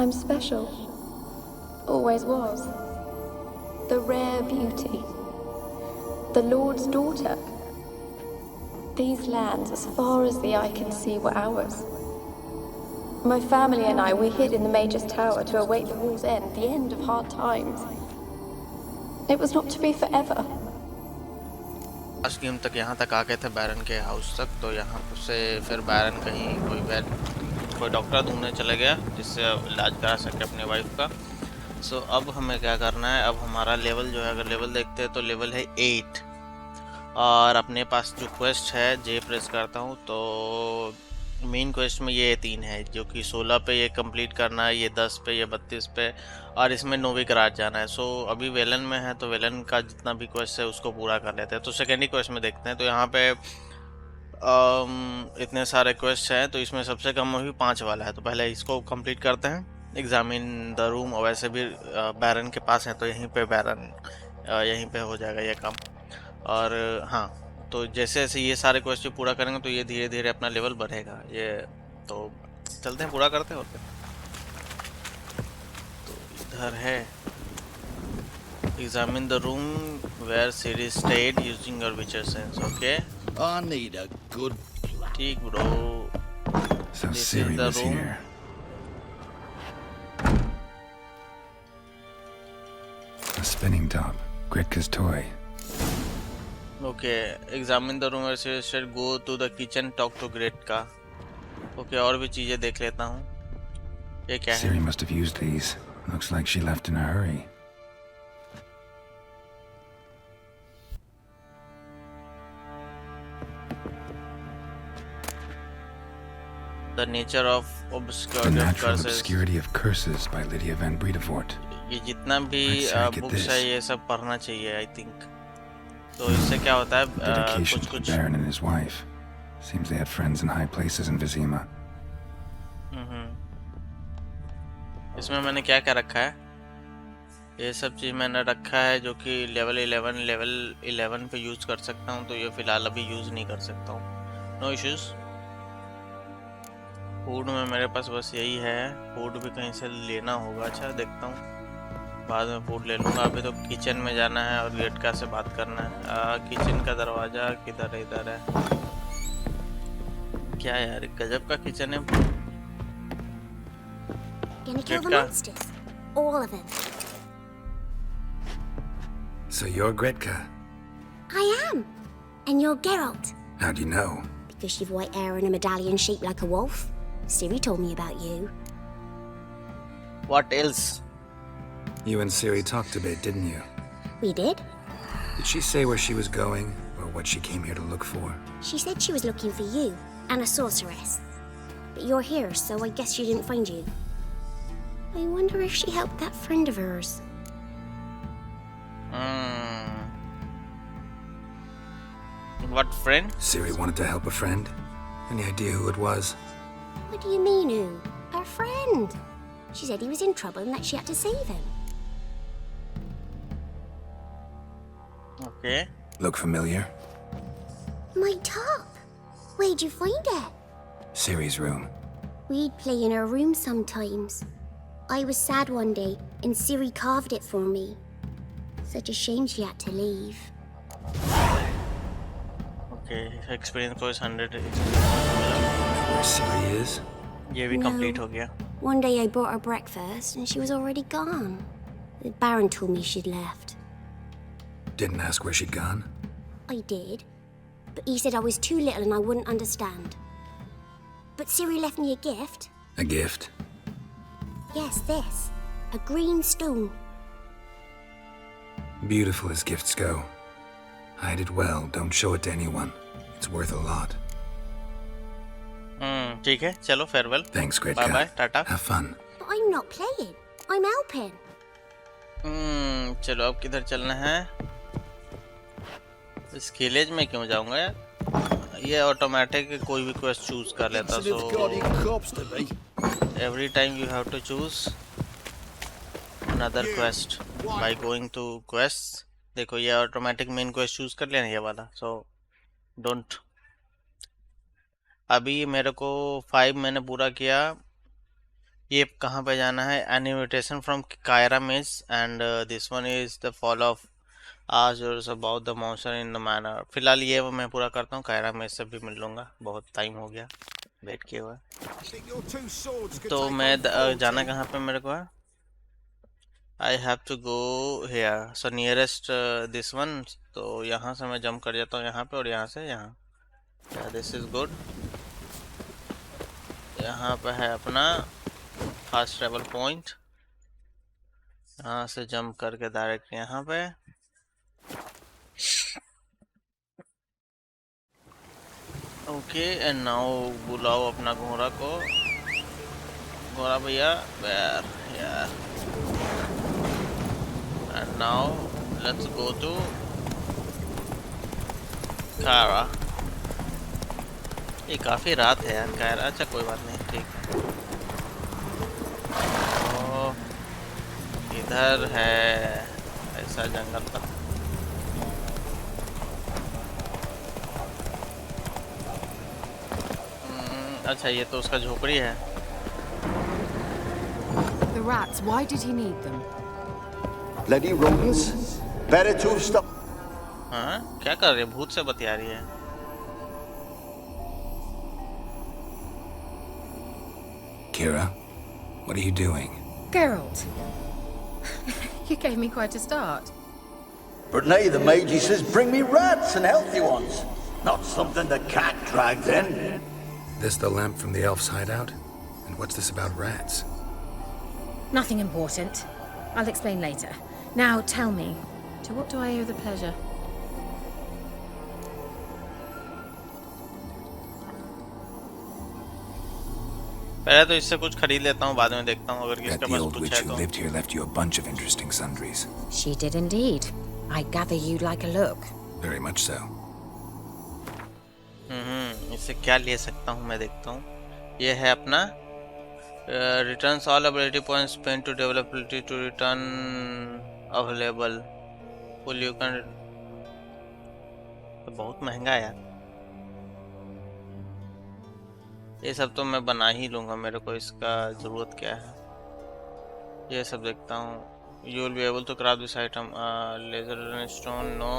I'm special. Always was. The rare beauty. The Lord's daughter. These lands, as far as the eye can see, were ours. My family and I, we hid in the Mage's Tower to await the war's end, the end of hard times. It was not to be forever. Last game तक यहाँ तक आ गए थे बैरन के house तक, तो यहाँ से फिर बैरन कहीं कोई डॉक्टर ढूंढने चला गया जिससे इलाज करा सके अपने वाइफ का। सो अब हमें क्या करना है, अब हमारा लेवल जो है, अगर लेवल देखते हैं तो लेवल है 8 और अपने पास जो क्वेस्ट है जे प्रेस करता हूँ तो मेन क्वेस्ट में ये 3 है जो कि 16 पे ये कंप्लीट करना है, ये 10 पे, ये 32 पे और इसमें नोविक राज जाना है। सो अभी वेलन में है तो वेलन का जितना भी क्वेस्ट है उसको पूरा कर लेते हैं। तो सेकेंडरी क्वेस्ट में देखते हैं, तो यहाँ पे इतने सारे क्वेस्ट हैं, तो इसमें सबसे कम अभी 5 वाला है, तो पहले इसको कंप्लीट करते हैं। एग्जामिन द रूम, और वैसे भी बैरन के पास है तो यहीं पे बैरन यहीं पे हो जाएगा ये काम। और हाँ, तो जैसे जैसे ये सारे क्वेश्चन पूरा करेंगे तो ये धीरे धीरे अपना लेवल बढ़ेगा। ये तो चलते हैं, पूरा करते हैं। और क्या, तो इधर है examine the room where Ciri stayed using your witcher senses. Okay, I need a good ठीक bro. So This Ciri is the was room. here. A spinning top, Gretka's toy. Okay, examine the room where Ciri go to the kitchen, talk to Gretka. Okay, और भी चीजें देख लेता हूँ। ये क्या है? Ciri must have used these. Looks like she left in a hurry. The nature of The obscurity of Natural curses। Obscurity of Curses by Lydia van Bredevoort. ये जितना भी Let's check it books this. है ये सब पढ़ना चाहिए I think. तो इससे क्या होता है, Dedication कुछ to the कुछ Baron and his wife. Seems they had friends in high places in Vizima. इसमें मैंने क्या क्या रखा है, ये सब चीज़ मैंने रखा है जो कि लेवल 11 पे यूज़ कर सकता हूँ, तो ये फ़िलहाल अभी यूज़ नहीं कर सकता हूँ। No issues. फूड में मेरे पास बस यही है, फूड भी कहीं से लेना होगा। अच्छा, देखता हूँ, बाद में फूड ले लूँगा। अभी तो किचन में जाना है और गेटका से बात करना है। किचन का दरवाज़ा किधर है? इधर है। क्या यार, गजब का किचन है। Gonna kill the Gretka. monsters. All of them. So you're Gretka. I am. And you're Geralt. How do you know? Because you've white hair and a medallion shaped like a wolf. Ciri told me about you. What else? You and Ciri talked a bit, didn't you? We did. Did she say where she was going or what she came here to look for? She said she was looking for you and a sorceress. But you're here, so I guess she didn't find you. I wonder if she helped that friend of hers. What friend? Ciri wanted to help a friend. Any idea who it was? What do you mean, who? Her friend. She said he was in trouble and that she had to save him. Okay. Look familiar? My top. Where'd you find it? Ciri's room. We'd play in her room sometimes. I was sad one day, and Ciri carved it for me. Such a shame she had to leave. Okay. Experience points 100. Where Ciri is? ये भी No. Complete हो गया। One day I brought her breakfast, and she was already gone. The Baron told me she'd left. Didn't ask where she'd gone? I did, but he said I was too little and I wouldn't understand. But Ciri left me a gift. A gift? Yes, this. A green stone. Beautiful as gifts go. Hide it well, don't show it to anyone. It's worth a lot. ठीक है, चलो farewell. Thanks, Gretka. Bye bye, tata. Have fun. But I'm not playing. I'm helping. चलो अब किधर चलना है? इस village में क्यों जाऊंगा यार? ये ऑटोमेटिक कोई भी क्वेस्ट चूज कर लेता, It's got in cops to me. every time you have to choose another quest by going to quests। देखो ये ऑटोमेटिक मेन क्वेस्ट चूज कर लेना ये वाला, सो डोंट। अभी मेरे को 5 मैंने पूरा किया, ये कहाँ पे जाना है? An invitation from Kyra Metz and this one is the fall of Azures about the monster in the manor. फिलहाल ये मैं पूरा करता हूँ, कायरा में से भी मिल लूँगा, बहुत टाइम हो गया वेट किए हुए। तो मैं जाना कहाँ पे मेरे को है? I have to go here, so nearest this one। तो यहाँ से मैं जंप कर जाता हूँ यहाँ पे और यहाँ से यहाँ। This is good. यहाँ पे है अपना फास्ट ट्रेवल पॉइंट, यहाँ से जंप करके डायरेक्ट यहाँ पे। ओके एंड नाउ बुलाओ अपना घोड़ा को। घोड़ा भैया यार यार। And now let's go to Cairo. ये काफ़ी रात है यार कायरा। अच्छा कोई बात नहीं, ठीक है। इधर है ऐसा जंगल पर। अच्छा ये तो उसका झोपड़ी है। The rats, why did he need them? Bloody rodents. Better to stop. हाँ क्या कर रही है? भूत से बतिया रही है। Keira, what are you doing? Geralt. You gave me quite a start. But nay, the mage says bring me rats and healthy ones. Not something the cat dragged in. This the lamp from the elf's hideout? And what's this about rats? Nothing important. I'll explain later. Now tell me, to what do I owe the pleasure? पहले तो इससे कुछ खरीद लेता हूँ, बाद में देखता हूँ अगर That किसके the पास old कुछ witch है who तो। lived here left you a bunch of interesting sundries. She did indeed. I gather you'd like a look. Very much so. इससे क्या ले सकता हूँ मैं देखता हूँ। ये है अपना returns all ability points spent to develop ability to return available full you can। तो बहुत महंगा है यार। ये सब तो मैं बना ही लूँगा, मेरे को इसका ज़रूरत क्या है। ये सब देखता हूँ। You will be able to craft this item laser and stone। No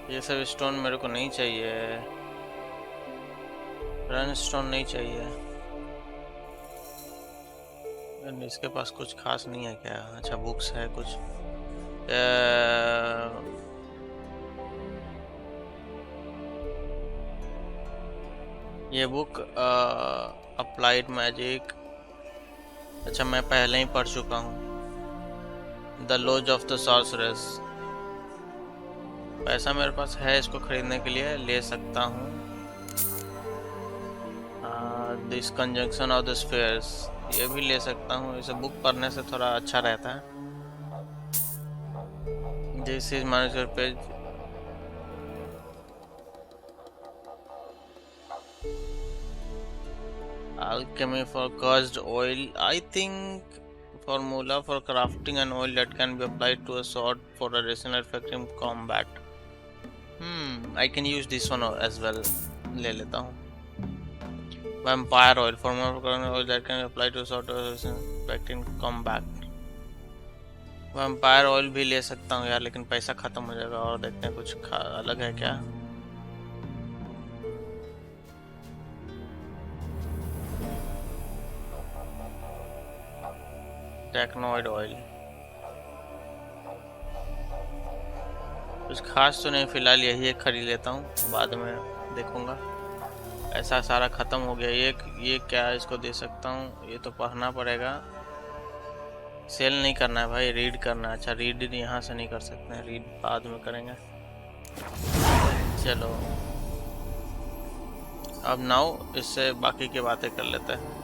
ये सब स्टोन मेरे को नहीं चाहिए। रन स्टोन नहीं चाहिए। इसके पास कुछ खास नहीं है क्या? अच्छा बुक्स है कुछ। ये बुक अप्लाइड मैजिक। अच्छा मैं पहले ही पढ़ चुका हूँ। The lodge of the sorceress. पैसा मेरे पास है इसको खरीदने के लिए, ले सकता हूँ। This conjunction of the spheres ये भी ले सकता हूँ। इसे बुक पढ़ने से थोड़ा अच्छा रहता है। This is manager page. Alchemy for cursed oil. I think formula for crafting an oil that can be applied to a sword for additional effect in combat. I can use this one as well. ले लेता हूँ। Vampire oil, formula for current oil that can be applied to a sword for additional effect in combat. Vampire oil भी ले सकता हूँ यार, लेकिन पैसा खत्म हो जाएगा। और देखते हैं कुछ अलग है क्या। टेक्नोइड ऑयल कुछ खास तो नहीं, फिलहाल यही एक खरीद लेता हूँ, बाद में देखूंगा। ऐसा सारा खत्म हो गया। ये क्या इसको दे सकता हूँ? ये तो पढ़ना पड़ेगा। सेल नहीं करना है भाई, रीड करना है। अच्छा रीड यहाँ से नहीं कर सकते हैं, रीड बाद में करेंगे। चलो अब नाउ इससे बाकी की बातें कर लेते हैं।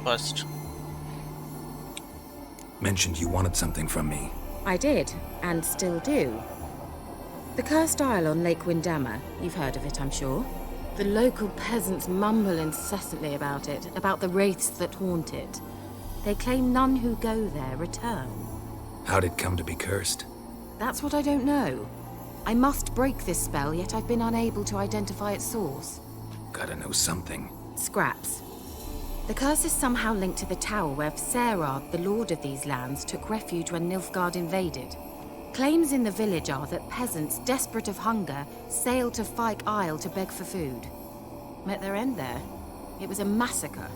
First. Mentioned you wanted something from me. I did, and still do. The cursed isle on Lake Windammer. You've heard of it, I'm sure. The local peasants mumble incessantly about it, about the wraiths that haunt it. They claim none who go there return. How'd it come to be cursed? That's what I don't know. I must break this spell, yet I've been unable to identify its source. Gotta know something. Scraps. The curse is somehow linked to the tower where Serard, the lord of these lands, took refuge when Nilfgaard invaded. Claims in the village are that peasants, desperate of hunger, sailed to Fyke Isle to beg for food. Met their end there. It was a massacre.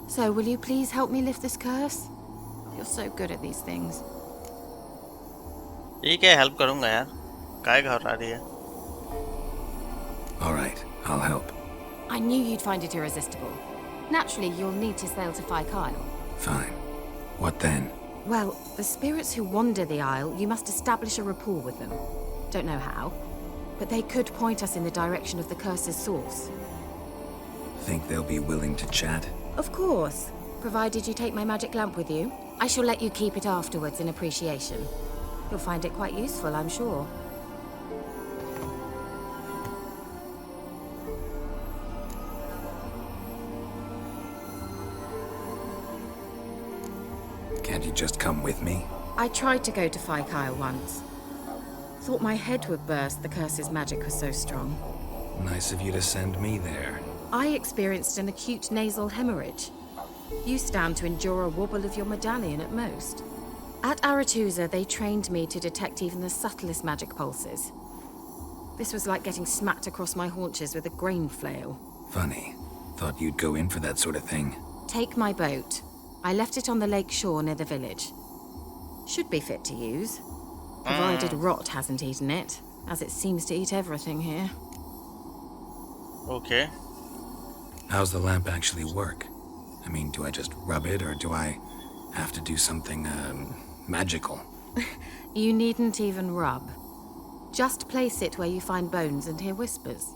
So, will you please help me lift this curse? You're so good at these things. ठीक है, help करूँगा यार. काय घबरा रही है? All right, I'll help. I knew you'd find it irresistible. Naturally, you'll need to sail to Fyke Isle. Fine. What then? Well, the spirits who wander the Isle, you must establish a rapport with them. Don't know how, but they could point us in the direction of the curse's source. Think they'll be willing to chat? Of course, provided you take my magic lamp with you. I shall let you keep it afterwards in appreciation. You'll find it quite useful, I'm sure. Can't you just come with me? I tried to go to Fyke Isle once. Thought my head would burst, the curse's magic was so strong. Nice of you to send me there. I experienced an acute nasal hemorrhage. You stand to endure a wobble of your medallion at most. At Aretusa, they trained me to detect even the subtlest magic pulses. This was like getting smacked across my haunches with a grain flail. Funny. Thought you'd go in for that sort of thing. Take my boat. I left it on the lake shore near the village. Should be fit to use. Provided rot hasn't eaten it, as it seems to eat everything here. Okay. How's the lamp actually work? I mean, do I just rub it, or do I have to do something, magical? You needn't even rub. Just place it where you find bones and hear whispers.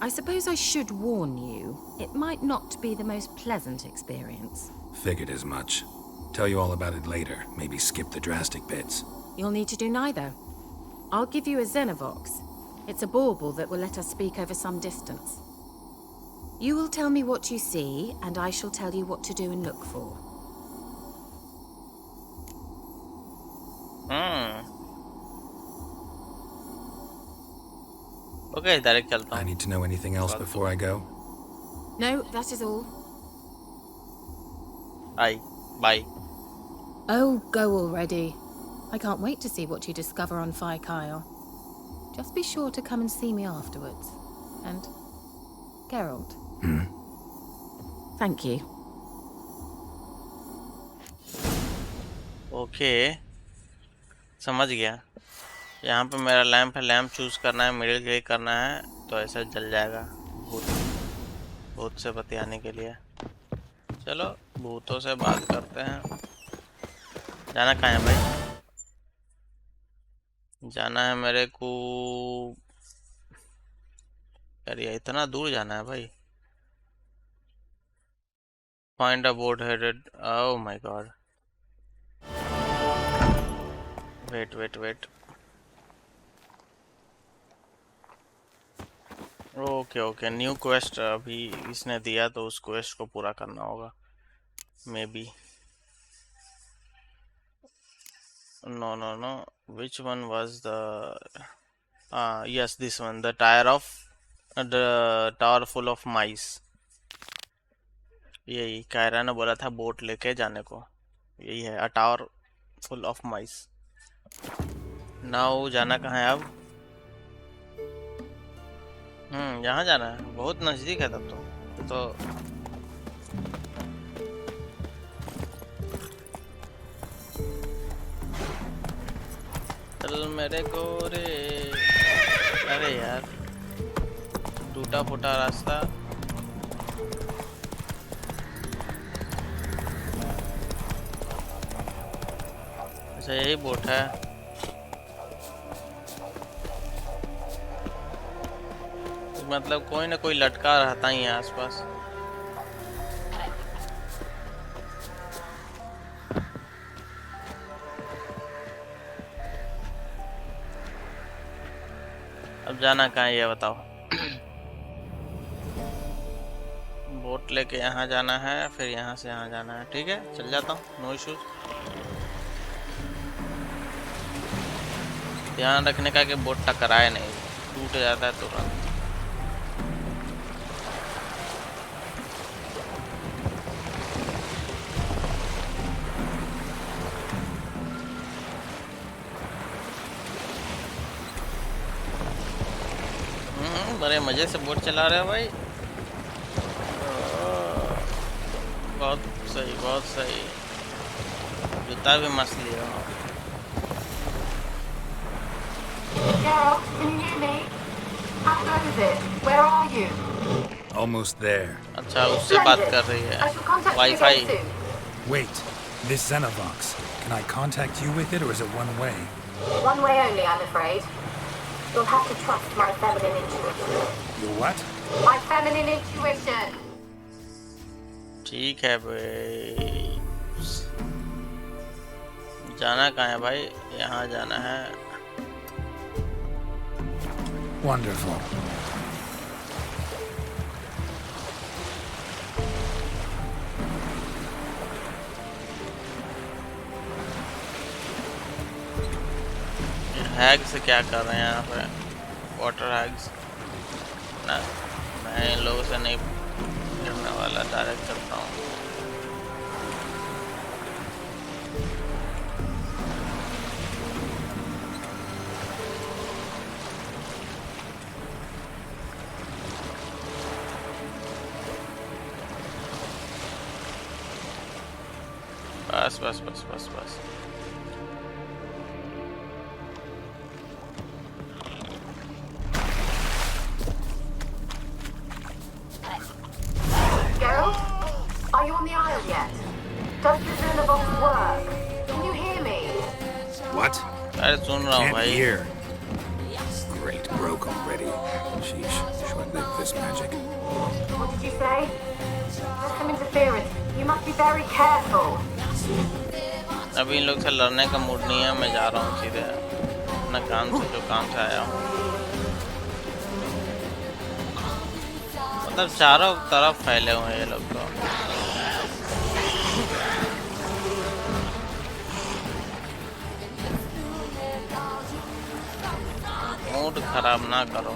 I suppose I should warn you, it might not be the most pleasant experience. Figured as much. Tell you all about it later, maybe skip the drastic bits. You'll need to do neither. I'll give you a Xenovox. It's a bauble that will let us speak over some distance. You will tell me what you see, and I shall tell you what to do and look for. Okay, direct चलता I हूँ. need to know anything else before I go? No, that is all. Bye. Oh, go already. I can't wait to see what you discover on Fyke Isle. Just be sure to come and see me afterwards. And Geralt. Thank you. Okay. समझ गया. यहाँ पे मेरा lamp है, lamp choose करना है, middle click करना है, तो ऐसा जल जाएगा. भूत से बतियाने के लिए. चलो भूतों से बात करते हैं. जाना कहाँ है भाई? जाना है मेरे को. यार ये इतना दूर जाना है भाई. Find a boat headed. Oh my god. Wait. Okay new quest अभी इसने दिया तो उस क्वेस्ट को पूरा करना होगा may be. Know which one was the yes this one the tower full of mice. यही कायरा ने बोला था बोट लेके जाने को. यही है अ tower full of mice. Now जाना कहाँ है अब? यहाँ जाना है. बहुत नजदीक है तब तो चल मेरे को रे. अरे यार टूटा फूटा रास्ता. अच्छा यही बोट है. मतलब कोई ना कोई लटका रहता ही है आसपास. अब जाना कहाँ है ये बताओ. बोट लेके यहाँ जाना है, फिर यहाँ से यहाँ जाना है. ठीक है चल जाता हूँ, नो इश्यूज. ध्यान रखने का कि बोट टकराए नहीं, टूट जाता है तुरंत। बड़े मजे से बोट चला रहे हो भाई। बहुत सही, बहुत सही। जूता भी मस्त लिया। Geralt, can you hear me? How good is it? Where are you? Almost there. अच्छा, उससे बात कर रही है। I shall contact you Wi-Fi. again soon. Wait, this Xenovox. Can I contact you with it, or is it one way? One way only, I'm afraid. You'll have to trust my feminine intuition. Your what? My feminine intuition. ठीक है भाई। जाना कहाँ है भाई? यहाँ जाना है। Wonderful. हैग्स क्या कर रहे हैं यहाँ पे? वाटर हैग्स ना, मैं इन लोगों से नहीं गिरने वाला, डायरेक्ट करता हूँ। बस बस बस बस बस। Geralt, are you on the Isle yet? Does the Xenovox work? Can you hear me? What? अरे सुन रहा हूँ Can't भाई। hear. Great, broke already. Sheesh, short-lived this magic. What did you say? There's some interference. You must be very careful. अभी इन लोग से लड़ने का mood नहीं है, मैं जा रहा हूँ सीधे अपना काम से, जो काम से आया हूँ। मतलब चारों तरफ फैले हुए हैं ये लोग तो। मूड खराब ना करो।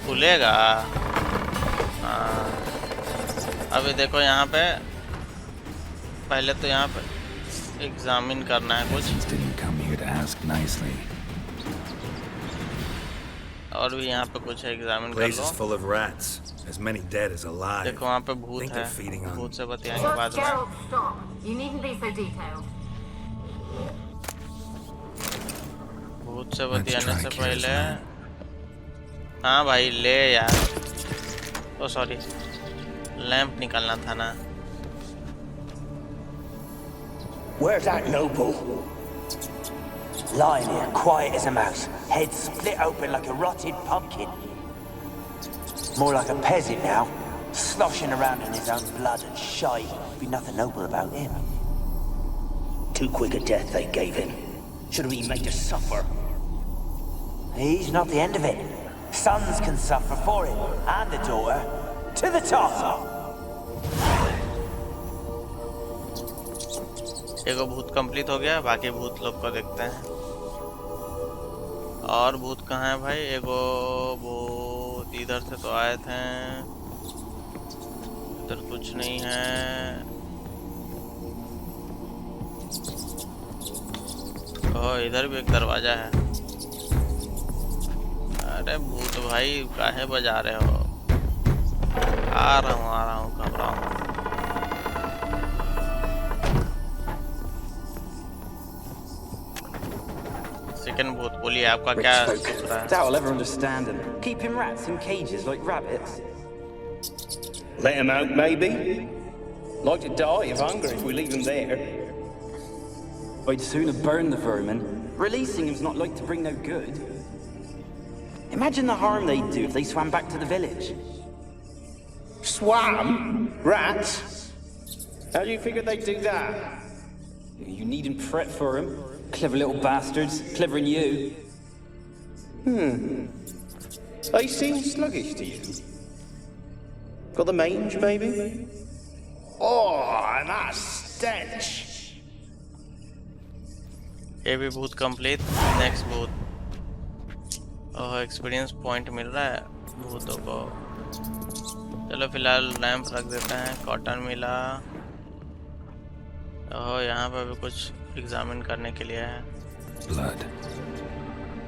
खुलेगा। हाँ, अभी देखो यहाँ पे, पहले तो यहाँ पे एग्जामिन करना है कुछ। Didn't come here to ask nicely. और भी यहाँ पे कुछ एग्जामिन कर Place low. is full of rats. As many dead as alive. देखो वहाँ पे भूत Think है, they're feeding on भूत से बतियाएंगे बाद Just में। Geralt, stop. You needn't be so detailed. भूत से Let's बतियाने try से Kira's पहले, man. हाँ भाई ले यार। ओ सॉरी, लैंप निकालना था ना। Where's that noble? Lying here, quiet as a mouse, head split open like a rotted pumpkin. More like a peasant now, sloshing around in his own blood and shite. Be nothing noble about him. Too quick a death they gave him. Should have been made to suffer. He's not the end of it. Sons can suffer for him, and the daughter. To the top! एगो भूत complete हो गया, बाकी भूत लोग को देखते हैं। और भूत कहाँ है भाई? एगो भूत इधर से तो आए थे, इधर कुछ नहीं है। ओह, इधर भी एक दरवाजा है। अरे भूत भाई काहे बजा रहे हो? आ रहा हूँ, घबरा हूँ। सेकंड भूत, बोलिए आपका क्या सोच रहा है? Doubt I'll ever understand them. Keeping rats in cages like rabbits. Let him out, maybe. Like to die of hunger if we leave him there. I'd sooner burn the vermin. Releasing him's not like to bring no good. Imagine the harm they'd do if they swam back to the village. Swam? Rats? How do you figure they'd do that? You needn't fret for them. Clever little bastards. Cleverer than you. They seem sluggish to you. Got the mange, maybe? Oh, and that stench! ये भी भूत complete. Next भूत। ओह experience point मिल रहा है भूतों को। चलो फिलहाल लैंप रख देते हैं। कॉटन मिला। ओह यहाँ पर भी कुछ एग्जामिन करने के लिए है। Blood.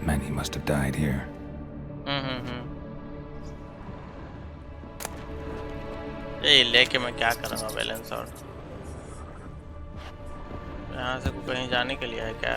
Many must have died here. ये लेके मैं क्या करूँगा बैलेंस और यहाँ से कहीं जाने के लिए है क्या?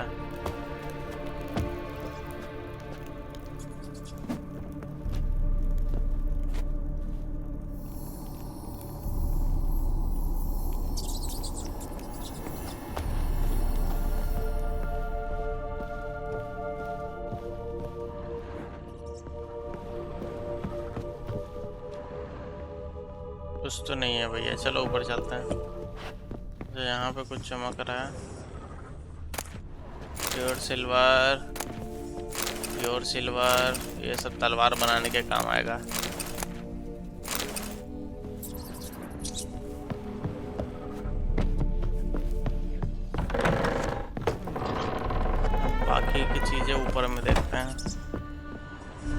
कुछ तो नहीं है भैया। चलो ऊपर चलते हैं। तो यहाँ पे कुछ चमक रहा है। प्योर सिल्वर ये सब तलवार बनाने के काम आएगा। बाकी की चीजें ऊपर में देखते हैं।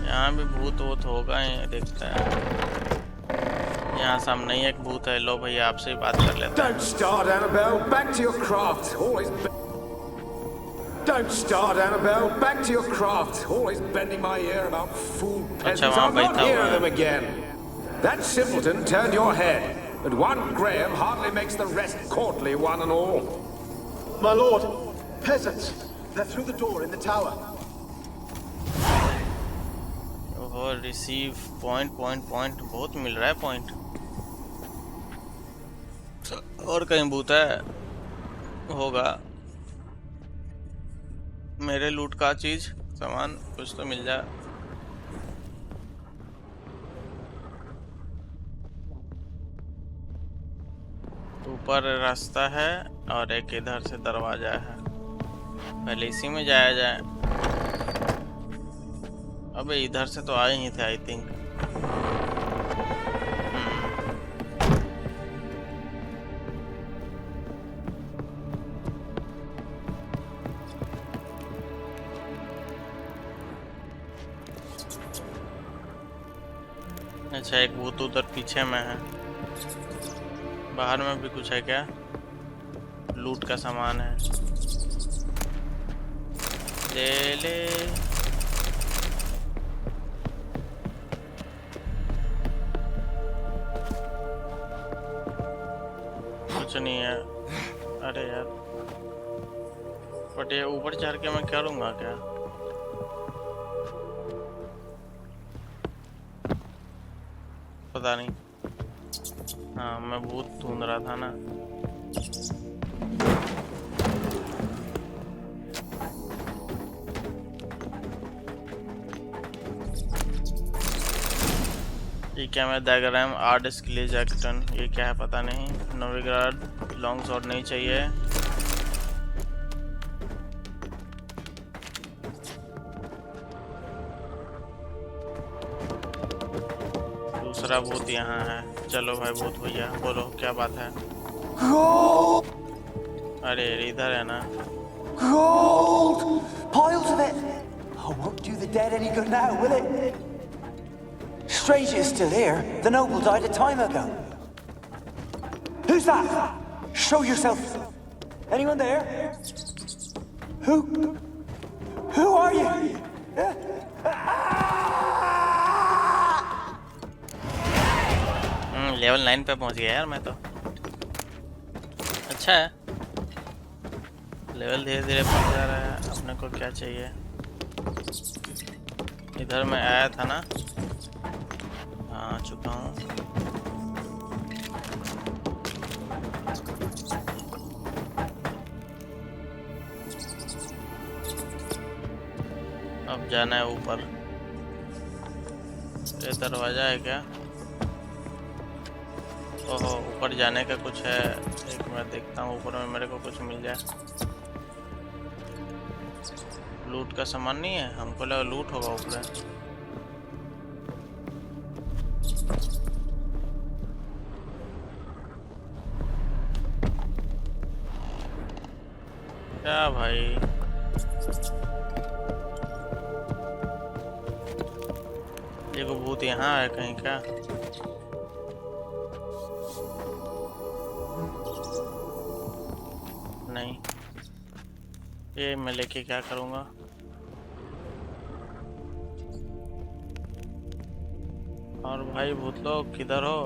यहाँ भी भूत वूत होगा ही, देखते हैं। यहाँ सामने ही एक भूत है। लो भैया आपसे ही बात कर लेते हैं। Don't start, Anabelle. Back to your craft. Don't start, Anabelle. Back to your craft. Always bending my ear about fool peasants. I'll not hear them again. That simpleton turned your head, but one Graham hardly makes the rest courtly, one and all. My lord, peasants. They're through the door in the tower. Oh receive point बहुत मिल रहा है point. और कहीं भूत है होगा। मेरे लूट का चीज सामान कुछ तो मिल जाए। ऊपर रास्ता है और एक इधर से दरवाजा है। पहले इसी में जाया जाए। अबे इधर से तो आए ही थे आई थिंक। अच्छा एक भूत उधर पीछे में है। बाहर में भी कुछ है क्या? लूट का सामान है। ले ले। कुछ नहीं है। अरे यार बट ये ऊपर चढ़ के मैं करूँगा क्या? पता नहीं। हाँ मैं भूत ढूंढ रहा था ना। ये क्या मैं डायग्राम आर्ट स्किल जैक्टन ये क्या है पता नहीं। नोविगार्ड लॉन्ग शॉट नहीं चाहिए। दूसरा भूत यहाँ है। चलो भाई भूत भैया बोलो क्या बात है? अरे इधर है ना। Gold! Piles of it! Oh, won't do the dead any good now, will it? Strange it's still here. The noble died a time ago. Who's that? Show yourself. Anyone there? Who are you? Level 9 पे पहुंच गया यार मैं तो। अच्छा है level धीरे धीरे बढ़ जा रहा है। अपने को क्या चाहिए? इधर मैं आया था ना। हाँ चुका हूँ। अब जाना है ऊपर। ये दरवाजा है क्या? ओहो ऊपर जाने का कुछ है। एक मैं देखता हूँ ऊपर में मेरे को कुछ मिल जाए। लूट का सामान नहीं है। हमको लगा लूट होगा ऊपर। क्या भाई, ये को भूत यहाँ है कहीं क्या? नहीं, ये मैं लेके क्या करूँगा? और भाई भूत लोग किधर हो?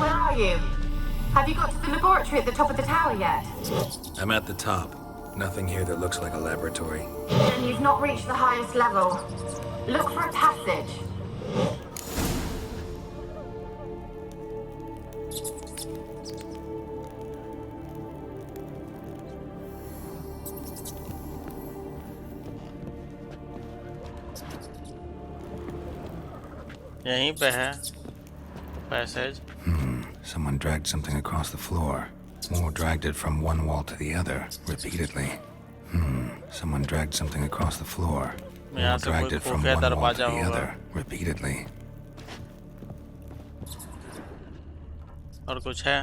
Where are you? Have you got to the laboratory at the top of the tower yet? I'm at the top. Nothing here that looks like a laboratory. Then you've not reached the highest level. Look for a passage. यहीं पे है passage. Someone dragged something across the floor. More dragged it from one wall to the other, repeatedly. Someone dragged something across the floor. More dragged it from one wall to the other, repeatedly. और कुछ है?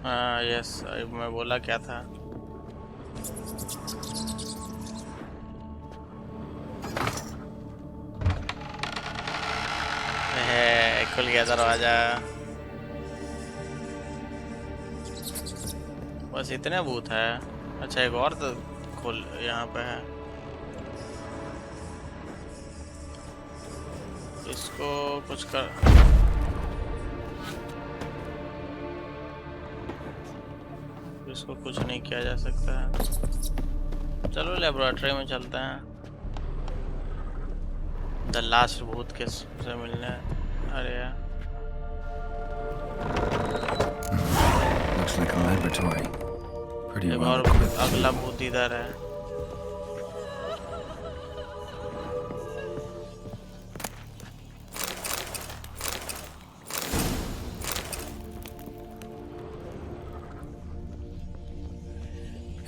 हाँ yes, मैं बोला क्या था? खुल गया दरवाजा। बस इतने भूत है। अच्छा एक और तो खुल यहाँ पे है। इसको कुछ कर, इसको कुछ नहीं किया जा सकता है। चलो लेबोरेटरी में चलते हैं। द लास्ट भूत के से मिलने। अरे यार Looks like a laboratory. Pretty well और equipped. अगला भूत इधर है।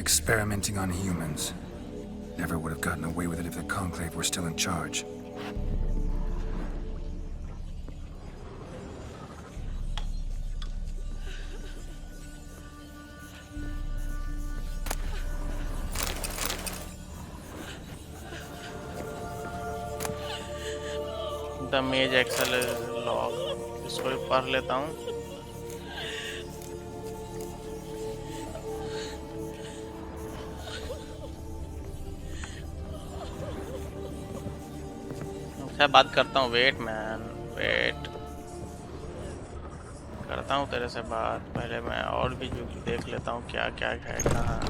Experimenting on humans. Never would have gotten away with it if the Conclave were still in charge. The मेज एक्सेल लॉग, इसको भी पढ़ लेता हूँ। अच्छा बात करता हूँ, वेट मैन वेट करता हूँ तेरे से बात। पहले मैं और भी जो देख लेता हूँ क्या क्या है कहाँ।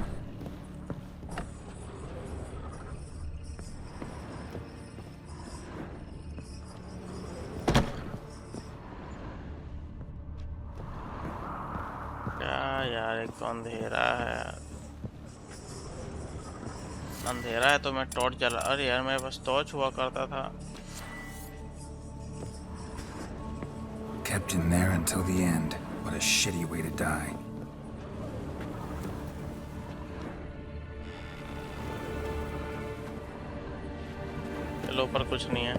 यार एक तो अंधेरा है, अंधेरा है तो मैं टॉर्च जला। अरे यार मेरे पास टॉर्च हुआ करता था। Kept in there until the end. What a shitty way to die. चलो ऊपर कुछ नहीं है,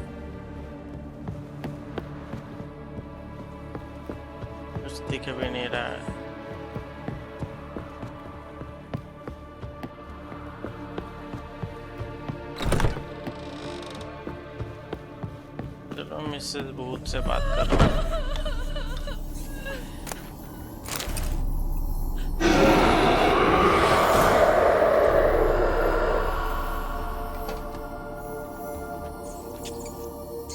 कुछ दिख भी नहीं रहा है। चलो मिसेस भूत से बात कर रहा हूँ।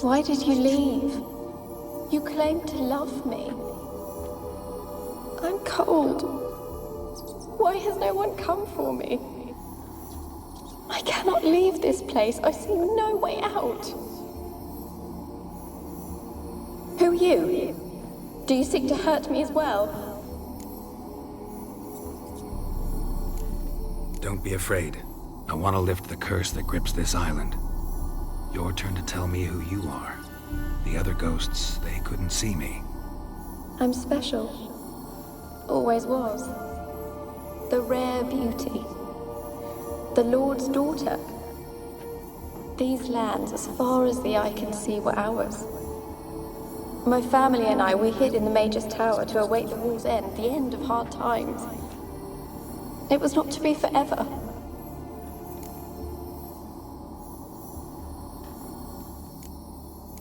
Why did you leave? You claimed to love me. I'm cold. Why has no one come for me? I cannot leave this place. I see no way out. Who are you? Do you seek to hurt me as well? Don't be afraid. I want to lift the curse that grips this island. Your turn to tell me who you are. The other ghosts, they couldn't see me. I'm special. Always was. The rare beauty. The Lord's daughter. These lands, as far as the eye can see, were ours. My family and I, we hid in the Mage's Tower to await the war's end, the end of hard times. It was not to be forever.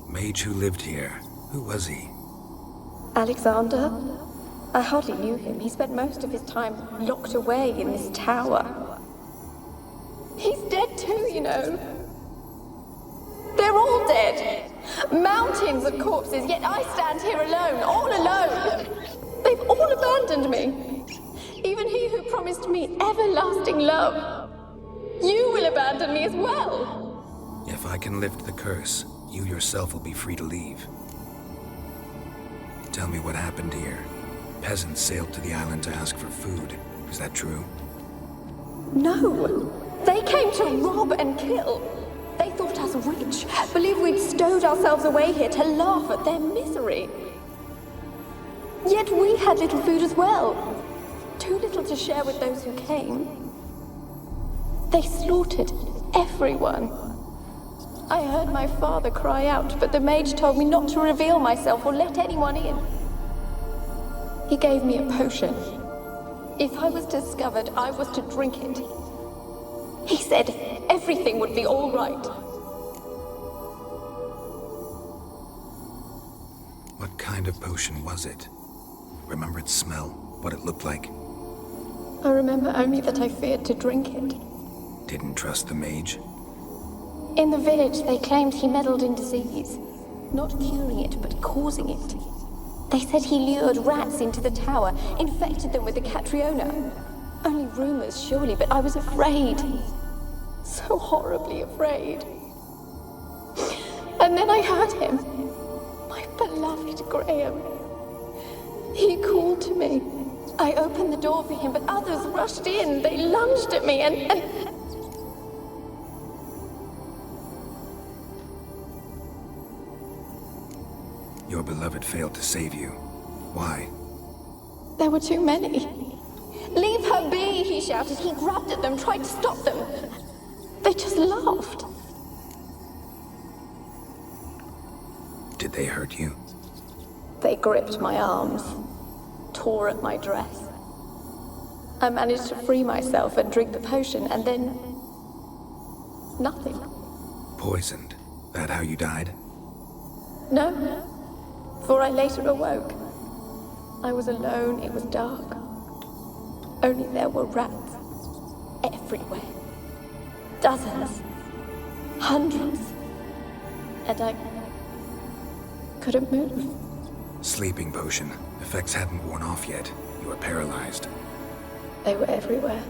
Mage who lived here. Who was he? Alexander? I hardly knew him. He spent most of his time locked away in this tower. He's dead too, you know. They're all dead. Mountains of corpses, yet I stand here alone, all alone. They've all abandoned me. Even he who promised me everlasting love. You will abandon me as well. If I can lift the curse, you yourself will be free to leave. Tell me what happened here. Peasants sailed to the island to ask for food. Is that true? No. They came to rob and kill. They thought us rich, believed we'd stowed ourselves away here to laugh at their misery. Yet we had little food as well. Too little to share with those who came. They slaughtered everyone. I heard my father cry out, but the mage told me not to reveal myself or let anyone in. He gave me a potion. If I was discovered, I was to drink it. He said everything would be all right. What kind of potion was it? Remember its smell? What it looked like? I remember only that I feared to drink it. Didn't trust the mage? In the village, they claimed he meddled in disease. Not curing it, but causing it. They said he lured rats into the tower, infected them with the Catriona. Only rumors, surely, but I was afraid. So horribly afraid. And then I heard him. My beloved Graham. He called to me. I opened the door for him, but others rushed in. They lunged at me and... Your beloved failed to save you. Why? There were too many. Leave her be, he shouted. He grabbed at them, tried to stop them. They just laughed. Did they hurt you? They gripped my arms, tore at my dress. I managed to free myself and drink the potion, and then... nothing. Poisoned? That how you died? No. For I later awoke. I was alone, it was dark. Only there were rats. Everywhere. Dozens. Hundreds. And I couldn't move. Sleeping potion. Effects hadn't worn off yet. You were paralyzed. They were everywhere.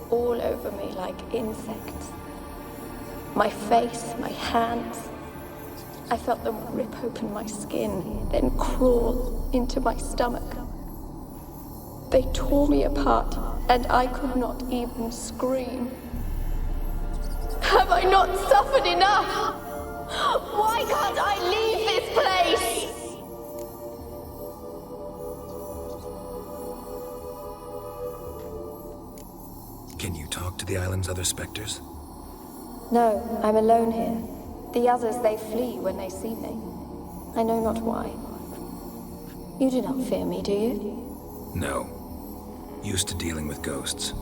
All over me like insects. My face, my hands. I felt them rip open my skin, then crawl into my stomach. They tore me apart, and I could not even scream. Have I not suffered enough? Why can't I leave this place? Can you talk to the island's other specters? No, I'm alone here. The others, they flee when they see me. I know not why. You do not fear me, do you? No. Used to dealing with ghosts.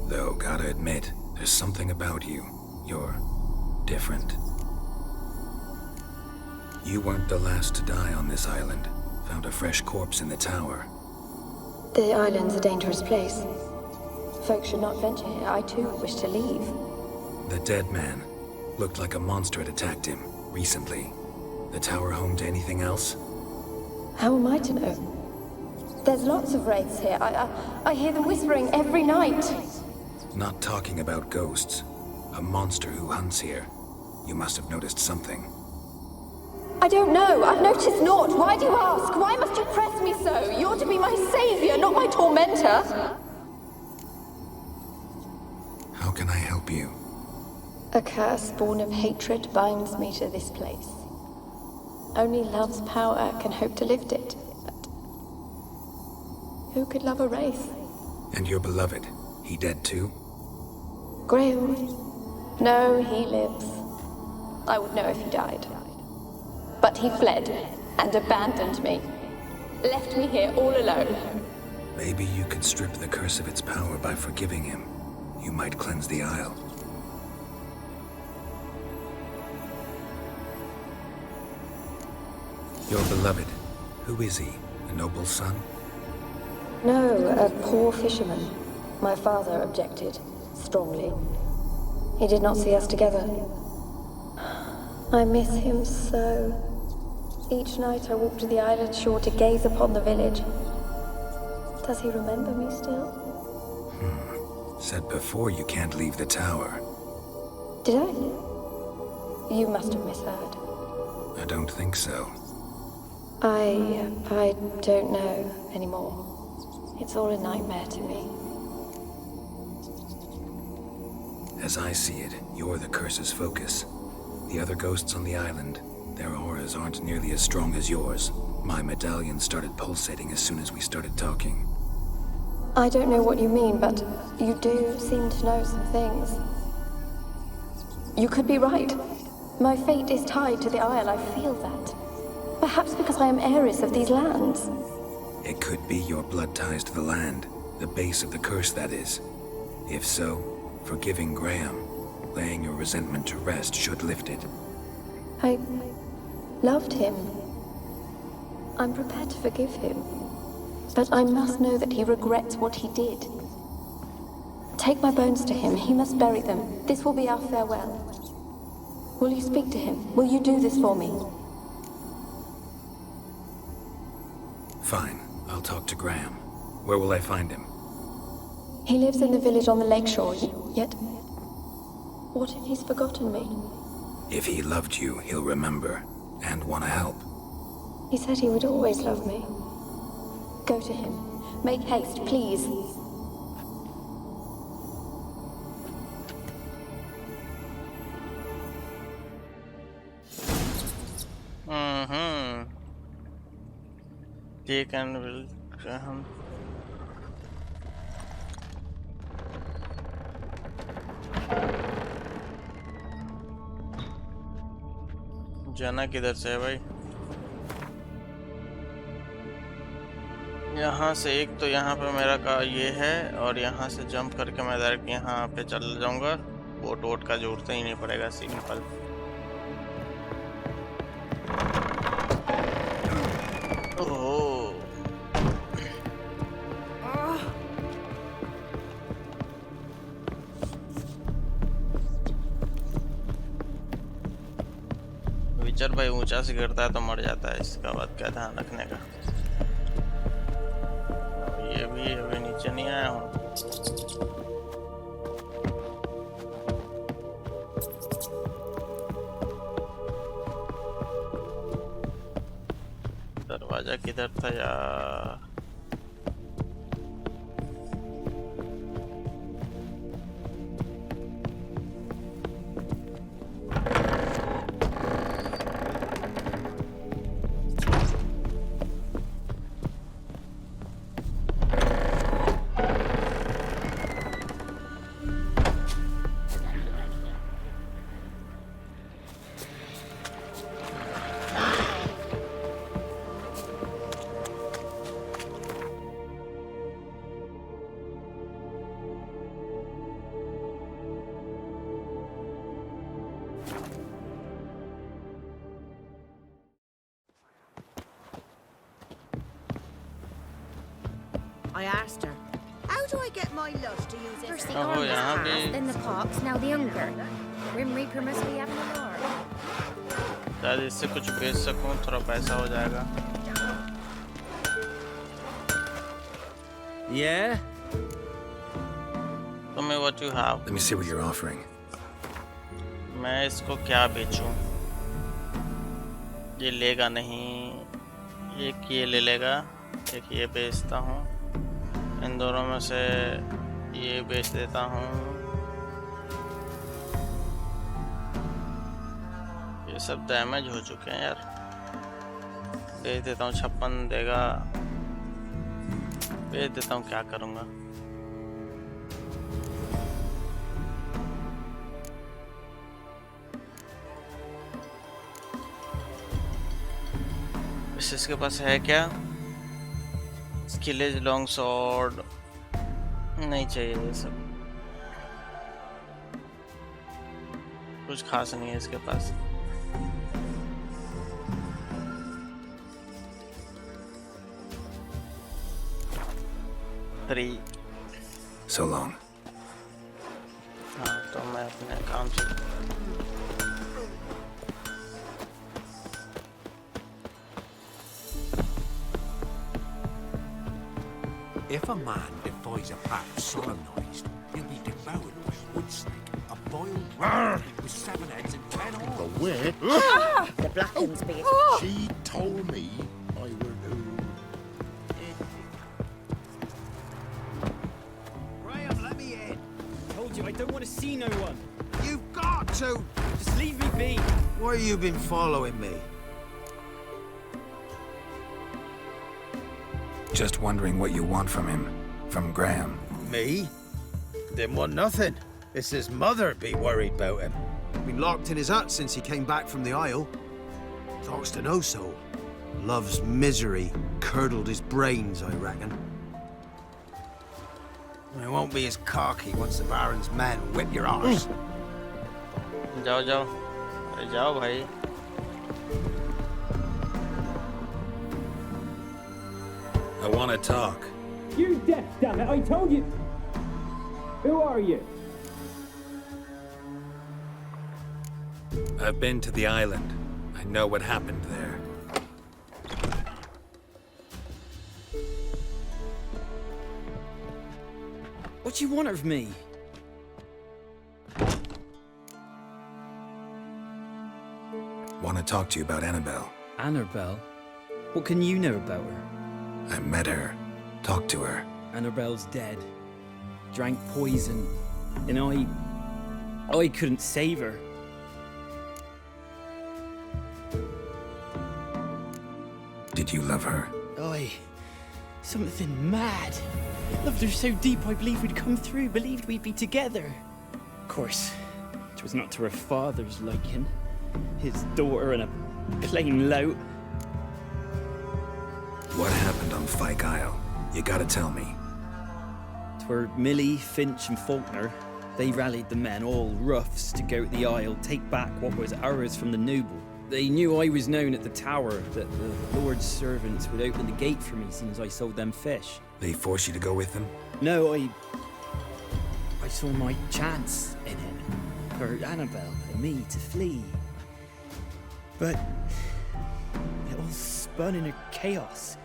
Though, gotta admit, there's something about you. You're different. You weren't the last to die on this island. Found a fresh corpse in the tower. The island's a dangerous place. Folks should not venture here. I too wish to leave. The dead man. Looked like a monster had attacked him, recently. The tower home to anything else? How am I to know? There's lots of wraiths here. I hear them whispering every night. Not talking about ghosts. A monster who hunts here. You must have noticed something. I don't know. I've noticed naught. Why do you ask? Why must you press me so? You're to be my savior, not my tormentor. How can I help you? A curse born of hatred binds me to this place. Only love's power can hope to lift it. But who could love a wraith? And your beloved, he dead too? Graham? No, he lives. I would know if he died. But he fled and abandoned me. Left me here all alone. Maybe you could strip the curse of its power by forgiving him. You might cleanse the Isle. Your beloved, who is he? A noble son? No, a poor fisherman. My father objected, strongly. He did not see us together. I miss him so. Each night I walk to the island shore to gaze upon the village. Does he remember me still? Said before you can't leave the tower. Did I? You must have misheard. I don't think so. I don't know anymore. It's all a nightmare to me. As I see it, you're the curse's focus. The other ghosts on the island, their auras aren't nearly as strong as yours. My medallion started pulsating as soon as we started talking. I don't know what you mean, but you do seem to know some things. You could be right. My fate is tied to the Isle, I feel that. Perhaps because I am heiress of these lands. It could be your blood ties to the land, the base of the curse, that is. If so, forgiving Graham, laying your resentment to rest should lift it. I loved him. I'm prepared to forgive him. But I must know that he regrets what he did. Take my bones to him. He must bury them. This will be our farewell. Will you speak to him? Will you do this for me? Fine. I'll talk to Graham. Where will I find him? He lives in the village on the lakeshore, yet... What if he's forgotten me? If he loved you, he'll remember, and want to help. He said he would always love me. Go to him. Make haste, please. Take and will Graham. जाना किधर से है भाई? यहाँ से एक तो यहाँ पे मेरा का ये है और यहाँ से जंप करके मैं डायरेक्ट यहाँ पे चल जाऊँगा. बोट वोट का जरूरत ही नहीं पड़ेगा, सिंपल. विचर भाई ऊंचा से गिरता है तो मर जाता है, इसका बात क्या ध्यान रखने का. ये भी अभी नीचे नहीं आया हूँ. दरवाजा किधर था यार? I asked her, how do I get my love to use it? First the arm was passed, then the pox, now the hunger. Grim Reaper must be having a lark. शायद इससे कुछ बेच सकूं, थोड़ा पैसा हो जाएगा. Yeah? Tell me what you have. Let me see what you're offering. मैं इसको क्या बेचूं? ये लेगा नहीं. एक ये ले लेगा, एक ये बेचता हूँ. इन दोनों में से ये बेच देता हूँ. ये सब डैमेज हो चुके हैं यार. बेच देता हूँ. 56 देगा. बेच देता हूँ, क्या करूँगा. इसके पास है क्या? स्किलेज लॉन्ग सॉर्ड नहीं चाहिए, ये सब कुछ खास नहीं है इसके पास। So long. हाँ, तो मैं अपने काम से If a man defies a pact solemnized, he'll be devoured by a wood snake, a boiled rat with 7 heads and 10 arms. The witch? The Blacken's beard. She told me I were doomed. Graham, let me in. Told you I don't want to see no one. You've got to. Just leave me be. Why you been following me? Just wondering what you want from him. From Graham. Me? Didn't want nothing. It's his mother be worried about him. Been locked in his hut since he came back from the Isle. Talks to no soul. Love's misery curdled his brains, I reckon. It won't be as cocky once the Baron's men whip your arse. जाओ जाओ, अरे जाओ भाई। I want to talk. You deaf, damn it! I told you. Who are you? I've been to the island. I know what happened there. What do you want of me? Want to talk to you about Anabelle. Anabelle? What can you know about her? I met her. Talked to her. Annabelle's dead. Drank poison. And I couldn't save her. Did you love her? Something mad. Loved her so deep I believed we'd come through, believed we'd be together. Of course, it was not to her father's liking. His daughter and a plain lout. What happened on Fyke Isle? You gotta tell me. 'Twere Millie, Finch and Faulkner. They rallied the men, all roughs, to go to the Isle, take back what was ours from the noble. They knew I was known at the tower, that the Lord's servants would open the gate for me since I sold them fish. They forced you to go with them? No, I saw my chance in it. For Anabelle and me to flee. But it all spun in a chaos.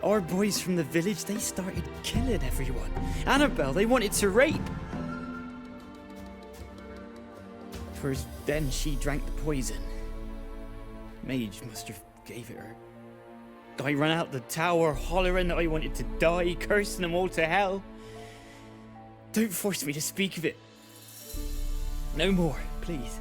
Our boys from the village, they started killing everyone. Anabelle, they wanted to rape. First, then she drank the poison. Mage must have gave it her. I ran out the tower, hollering that I wanted to die, cursing them all to hell. Don't force me to speak of it. No more, please.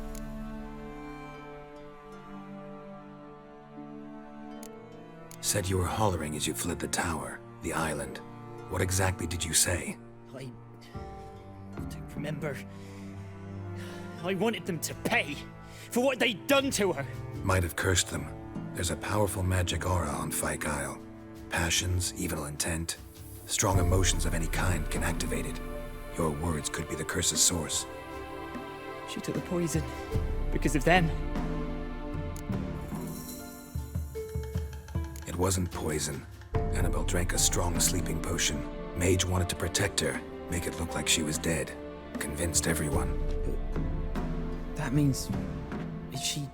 Said you were hollering as you fled the tower, the island. What exactly did you say? I don't remember. I wanted them to pay for what they'd done to her. Might have cursed them. There's a powerful magic aura on Fyke Isle. Passions, evil intent, strong emotions of any kind can activate it. Your words could be the curse's source. She took the poison because of them. It wasn't poison. Anabelle drank a strong sleeping potion. Mage wanted to protect her, make it look like she was dead. Convinced everyone. That means... is she...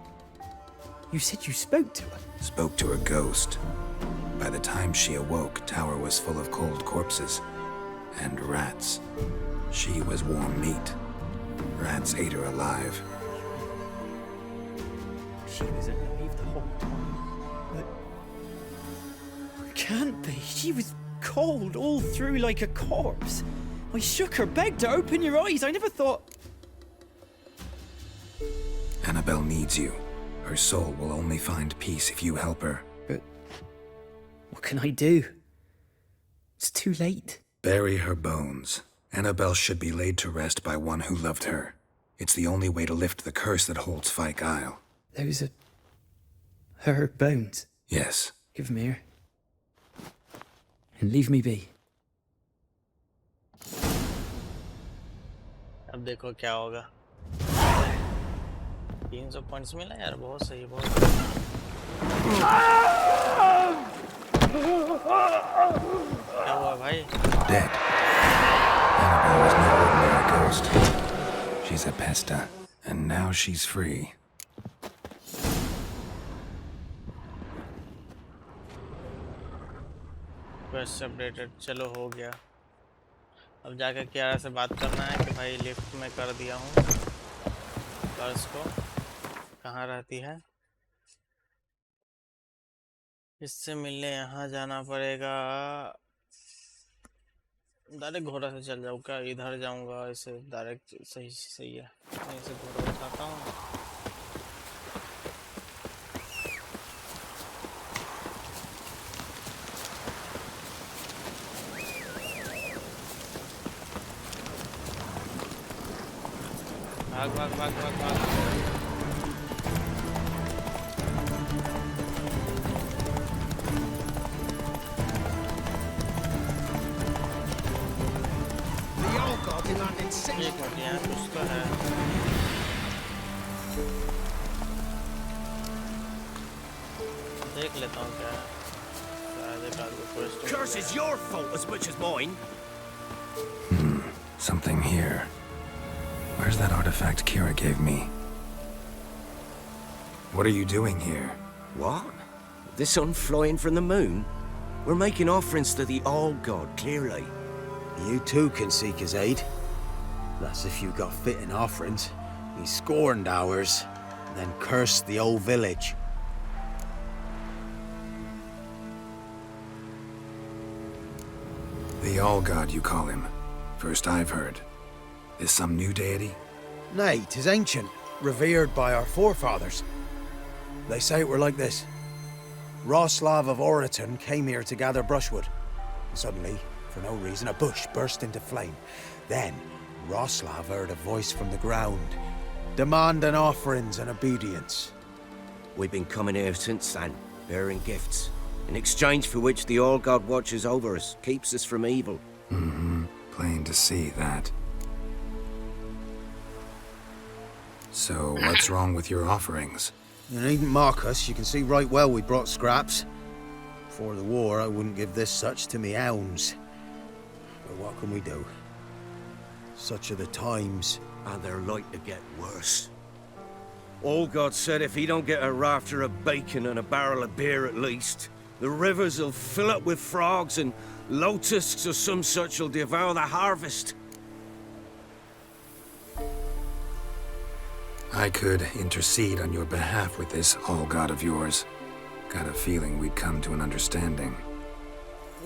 You said you spoke to her? Spoke to her ghost. By the time she awoke, tower was full of cold corpses. And rats. She was warm meat. Rats ate her alive. She was alive the whole time. But... Can't be. She was cold all through like a corpse. I shook her, begged her, open your eyes. I never thought... Anabelle needs you. Her soul will only find peace if you help her. But... what can I do? It's too late. Bury her bones. Anabelle should be laid to rest by one who loved her. It's the only way to lift the curse that holds Fyke Isle. Those are her bones. Yes. Give them here. And leave me be. अब देखो क्या होगा। 300 points मिला यार, बहुत सही, बहुत क्या हुआ भाई? Dead. Anabelle was no ordinary ghost. She's a pesta, and now she's free. Quest updated, चलो हो गया। अब जाकर कियारा से बात करना है कि भाई लिफ्ट में कर दिया हूँ कर्स को, कहाँ रहती है, इससे मिलने यहाँ जाना पड़ेगा। डायरेक्ट घोड़ा से चल जाऊँ क्या? इधर जाऊँगा, इसे डायरेक्ट सही सही है। मैं इसे घोड़ा उठाता हूँ। भाग भाग भाग भाग भाग। एक मिनट, यहाँ कुछ तो है। देख लेता हूँ क्या है। Curse is your fault as much as mine. Something here. Where's that artifact Keira gave me? What are you doing here? What? The sun flying from the moon? We're making offerings to the All-God, clearly. You too can seek his aid. That's if you got fitting offerings. He scorned ours, then cursed the old village. The All-God, you call him. First I've heard. Is some new deity? Nay, 'tis ancient, revered by our forefathers. They say it were like this. Roslav of Oriton came here to gather brushwood. Suddenly, for no reason, a bush burst into flame. Then, Roslav heard a voice from the ground, demanding offerings and obedience. We've been coming here since then, bearing gifts, in exchange for which the All-God watches over us, keeps us from evil. Mm-hmm. Plain to see that. So, what's wrong with your offerings? You needn't mock us. You can see right well we brought scraps. Before the war, I wouldn't give this such to me hounds. But what can we do? Such are the times. And they're like to get worse. All-God said if he don't get a rafter of bacon and a barrel of beer at least, the rivers will fill up with frogs and locusts or some such will devour the harvest. I could intercede on your behalf with this All-God of yours. Got a feeling we'd come to an understanding.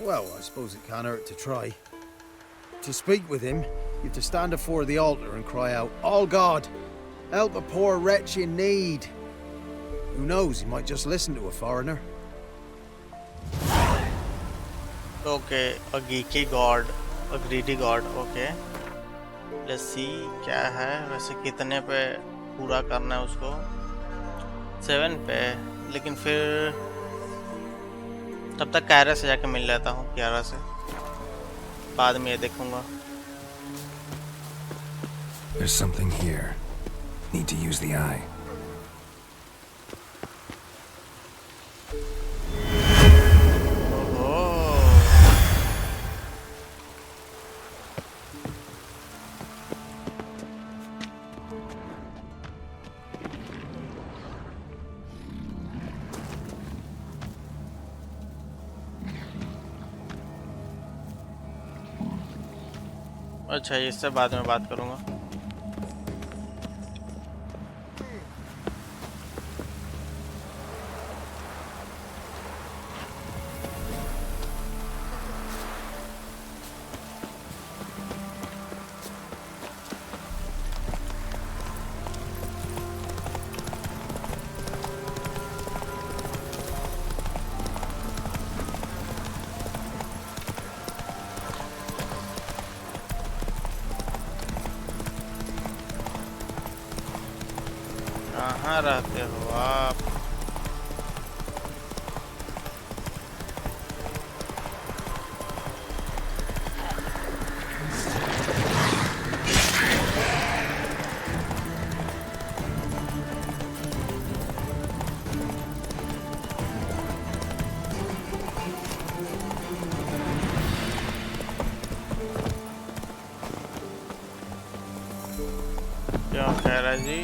Well, I suppose it can't hurt to try. To speak with him, you have to stand before the altar and cry out, All-God, help a poor wretch in need. Who knows, he might just listen to a foreigner. Okay, a geeky god, a greedy god, okay. Let's see क्या है, वैसे कितने पे पूरा करना है उसको? 7 पे, लेकिन फिर तब तक कायरा से जाके मिल लेता हूँ, कियारा से बाद में ये देखूंगा। There's something here. Need to use the eye. अच्छा, इससे बाद में बात करूंगा। कहाँ रहते हो आप? क्यों खैरा जी?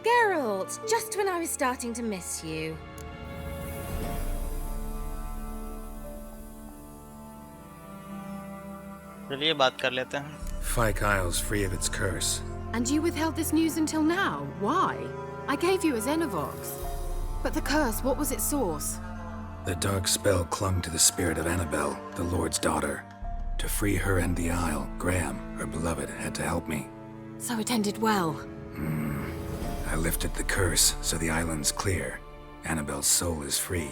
Geralt, just when I was starting to miss you. चलिए बात कर लेते हैं. Fyke Isle's free of its curse. And you withheld this news until now? Why? I gave you a Xenovox. But the curse, what was its source? The dark spell clung to the spirit of Anabelle, the Lord's daughter. To free her and the Isle, Graham, her beloved, had to help me. So it ended well. I lifted the curse, so the island's clear. Annabelle's soul is free.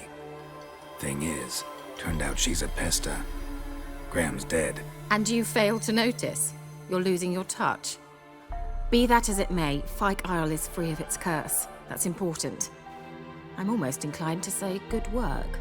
Thing is, turned out she's a pesta. Graham's dead. And you failed to notice? You're losing your touch. Be that as it may, Fyke Isle is free of its curse. That's important. I'm almost inclined to say good work.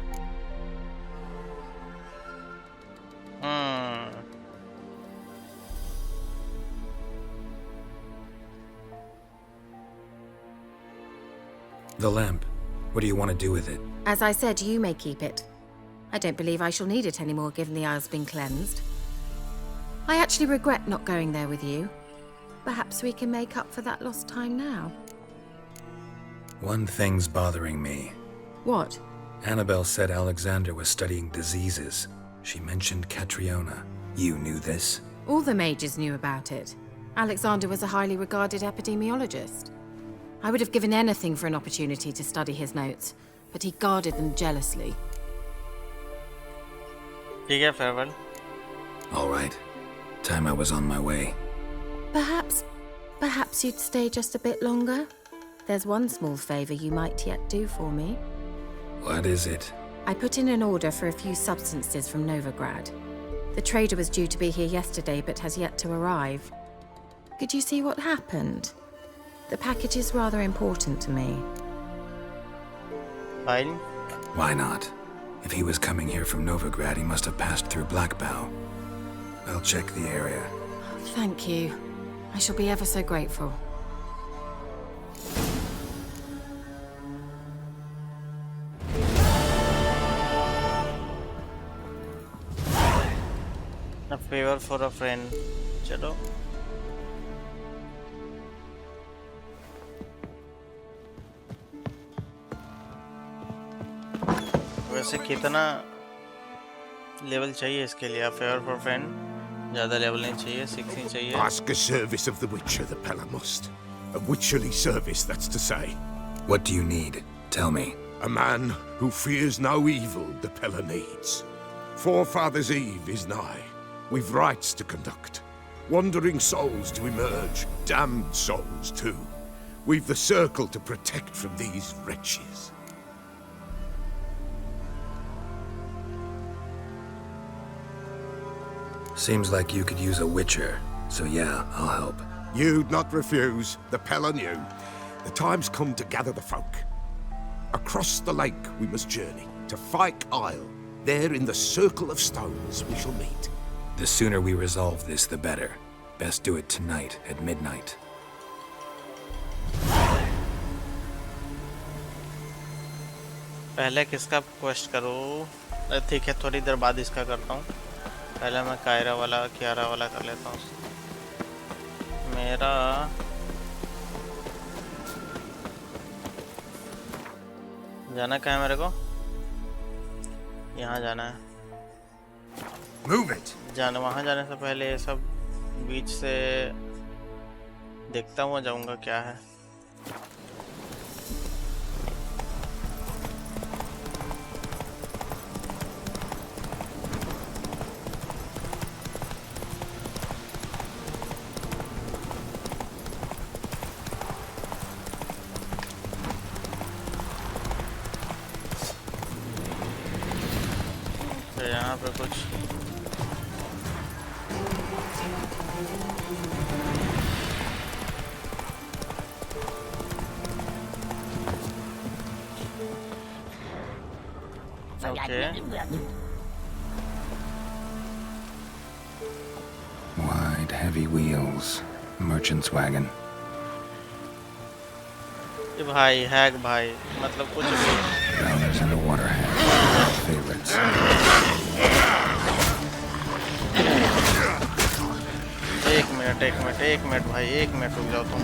The lamp. What do you want to do with it? As I said, you may keep it. I don't believe I shall need it anymore, given the Isle's been cleansed. I actually regret not going there with you. Perhaps we can make up for that lost time now. One thing's bothering me. What? Anabelle said Alexander was studying diseases. She mentioned Catriona. You knew this? All the mages knew about it. Alexander was a highly regarded epidemiologist. I would have given anything for an opportunity to study his notes, but he guarded them jealously. ठीक है, farewell. All right. Time I was on my way. Perhaps you'd stay just a bit longer? There's one small favor you might yet do for me. What is it? I put in an order for a few substances from Novigrad. The trader was due to be here yesterday, but has yet to arrive. Could you see what happened? The package is rather important to me. Fine. Why not? If he was coming here from Novigrad, he must have passed through Blackbow. I'll check the area. Thank you. I shall be ever so grateful. A favor for a friend. चलो. वैसे कितना level चाहिए इसके लिए? A favor for friend. ज़्यादा level नहीं चाहिए, 6 नहीं चाहिए. Ask a service of the Witcher, the Pella must. A witcherly service, that's to say. What do you need? Tell me. A man who fears no evil the Pella needs. Forefathers' Eve is nigh. We've rites to conduct. Wandering souls to emerge. Damned souls, too. We've the circle to protect from these wretches. Seems like you could use a Witcher, so yeah, I'll help. You'd not refuse. The Pella knew. The time's come to gather the folk. Across the lake we must journey, to Fyke Isle. There in the circle of stones we shall meet. The sooner we resolve this, the better. Best do it tonight, at midnight. पहले किसका quest करो? ठीक है, थोड़ी देर बाद इसका करता हूँ. पहले मैं कायरा वाला, कियारा वाला कर लेता हूँ. मेरा जाना कहाँ है? मेरे को यहाँ जाना है. Move it. वहाँ जाने से पहले ये सब बीच से देखता हुआ जाऊँगा क्या है. यहाँ पे कुछ Okay. Wide, heavy wheels. Merchant's wagon. ये भाई हैक भाई मतलब कुछ भी Growlers and a water hag. Favorites. एक मिनट भाई, एक मिनट रुक जाओ तुम।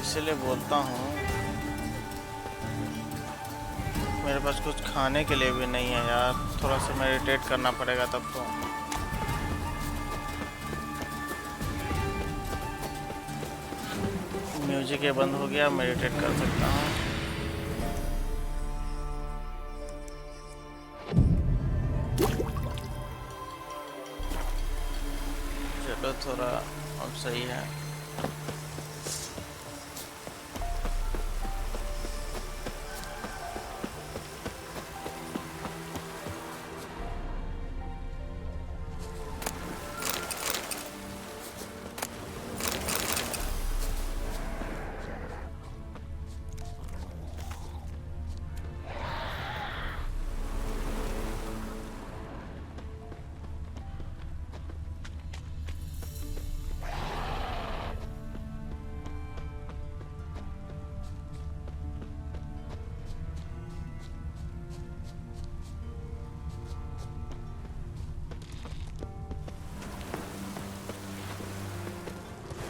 इसलिए बोलता हूँ मेरे पास कुछ खाने के लिए भी नहीं है यार, थोड़ा सा मेडिटेट करना पड़ेगा तब तो। म्यूजिक ये बंद हो गया, मेडिटेट कर सकता हूँ। चलो थोड़ा अब सही है।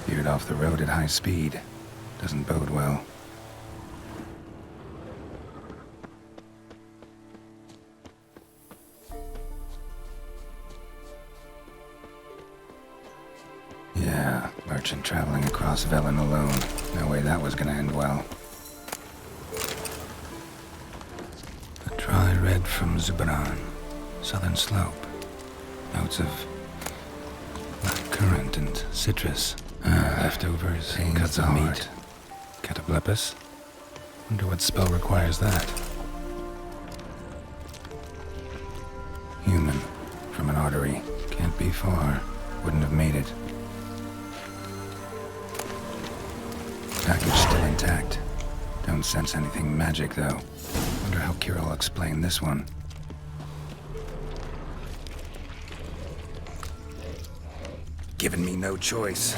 Veered off the road at high speed. Doesn't bode well. Yeah, merchant traveling across Velen alone. No way that was gonna end well. A dry red from Zubaran. Southern slope. Notes of blackcurrant and citrus. Leftovers, cuts of meat. Cataplepis? Wonder what spell requires that. Human. From an artery. Can't be far. Wouldn't have made it. Package still intact. Don't sense anything magic, though. Wonder how Keira will explain this one. Given me no choice.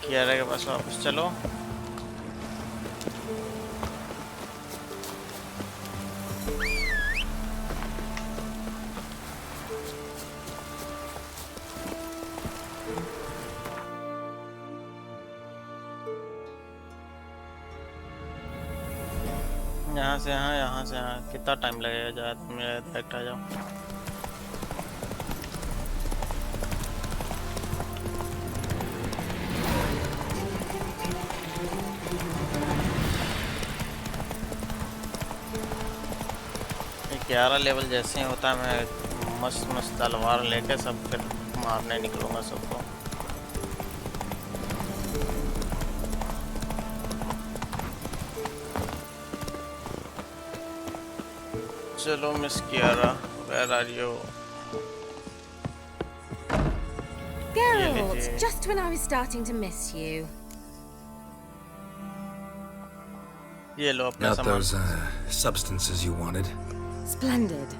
Kiara के पास वापस चलो। यहाँ से यहाँ कितना time लगेगा? जाए तुम डायरेक्ट आ जाओ। ये 11 लेवल जैसे ही होता है मैं मस्त तलवार लेके सब फिर मारने निकलूंगा सबको। चलो miss Kiara, where are you? Geralt, just when I was starting to miss you. ये लो अपना Got those substances you wanted? Splendid.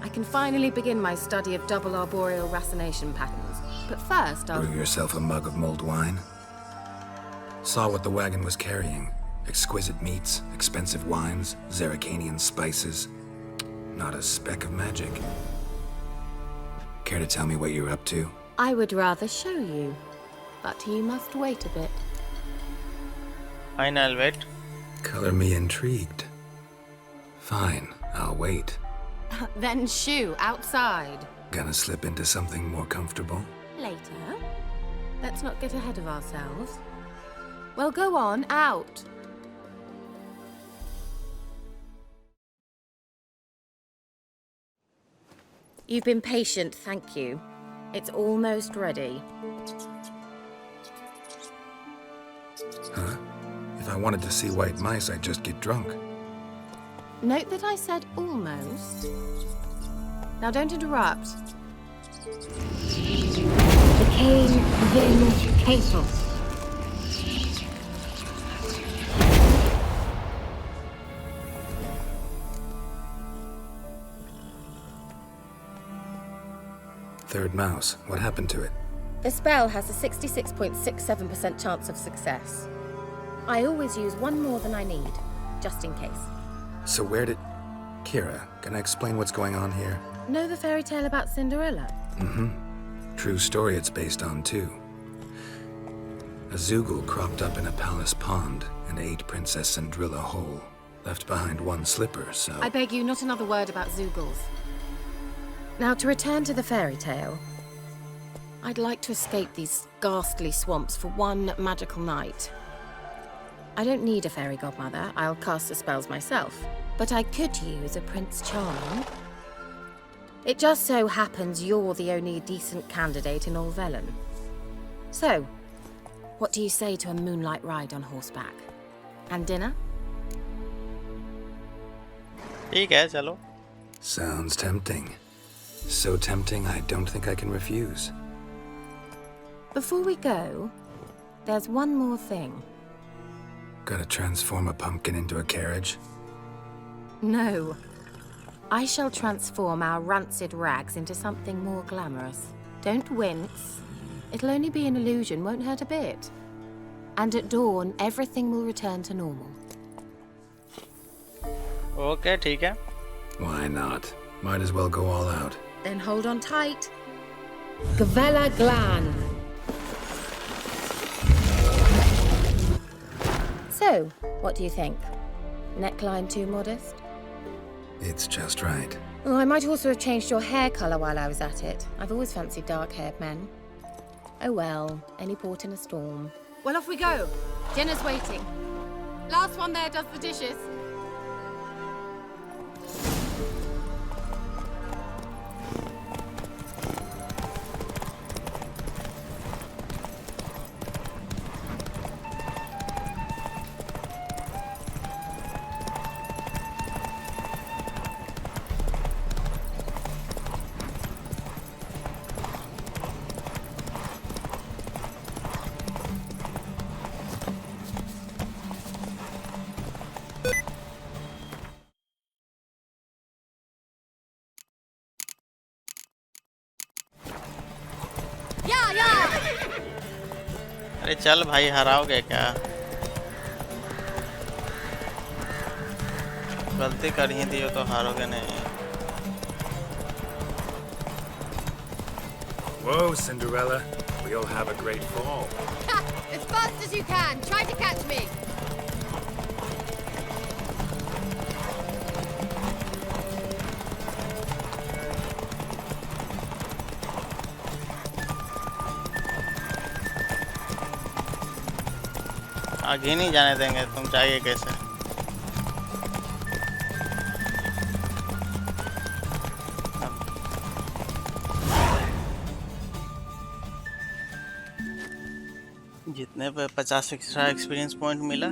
I can finally begin my study of double arboreal racination patterns. But first, I'll... Brew yourself a mug of mulled wine? Saw what the wagon was carrying. Exquisite meats, expensive wines, Zeracanian spices. Not a speck of magic. Care to tell me what you're up to? I would rather show you, but you must wait a bit. Fine, I'll wait. Color me intrigued. Fine, I'll wait. Then shoo, outside. Gonna slip into something more comfortable? later. Let's not get ahead of ourselves. Well, go on, out. You've been patient, thank you. It's almost ready. Huh? If I wanted to see white mice, I'd just get drunk. Note that I said almost. Now don't interrupt. Decaying Vin Casos. Third mouse. What happened to it? The spell has a 66.67% chance of success. I always use one more than I need, just in case. So where did... Keira, can I explain what's going on here? Know the fairy tale about Cinderella? Mm-hmm. True story it's based on, too. A Zoogle cropped up in a palace pond and ate Princess Cinderella whole. Left behind one slipper, so... I beg you, not another word about Zoogles. Now, to return to the fairy tale, I'd like to escape these ghastly swamps for one magical night. I don't need a fairy godmother, I'll cast the spells myself, but I could use a Prince Charming. It just so happens you're the only decent candidate in all Velen. So, what do you say to a moonlight ride on horseback? And dinner? ठीक है, चलो. Sounds tempting. So tempting, I don't think I can refuse. Before we go, there's one more thing. Gotta transform a pumpkin into a carriage? No. I shall transform our rancid rags into something more glamorous. Don't wince. It'll only be an illusion, won't hurt a bit. And at dawn, everything will return to normal. Okay, ठीक है. Why not? Might as well go all out. Then hold on tight. Gavella Glan. So, what do you think? Neckline too modest? It's just right. Oh, I might also have changed your hair colour while I was at it. I've always fancied dark-haired men. Oh well, any port in a storm. Well, off we go. Dinner's waiting. Last one there does the dishes. अरे चल भाई, हराओगे क्या? गलती कर ही दी हो तो हारोगे नहीं. Whoa, Cinderella. We'll have a great fall. Ha! As fast as you can. Try to catch me. आगे नहीं जाने देंगे, तुम चाहिए कैसे? जितने पे 50 एक्स्ट्रा एक्सपीरियंस पॉइंट मिला.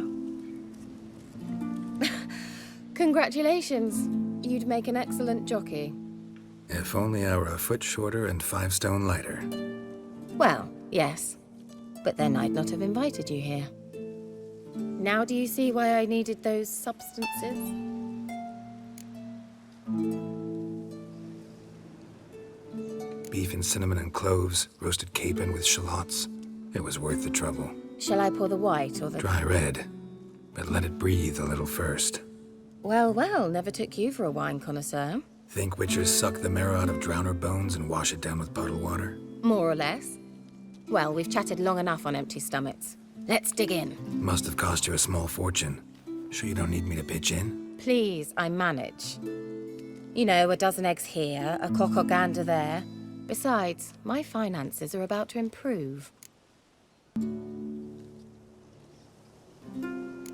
Congratulations. You'd make an excellent jockey. If only I were a foot shorter and 5 stone lighter. Well, yes. But then I'd not have invited you here. Now do you see why I needed those substances? Beef and cinnamon and cloves, roasted capon with shallots. It was worth the trouble. Shall I pour the white or the... Dry red, but let it breathe a little first. Well, well, never took you for a wine connoisseur. Think witchers suck the marrow out of drowner bones and wash it down with bottled water? More or less. Well, we've chatted long enough on empty stomachs. Let's dig in. Must have cost you a small fortune. Sure you don't need me to pitch in? Please, I manage. You know, a dozen eggs here, a cock or gander there. Besides, my finances are about to improve.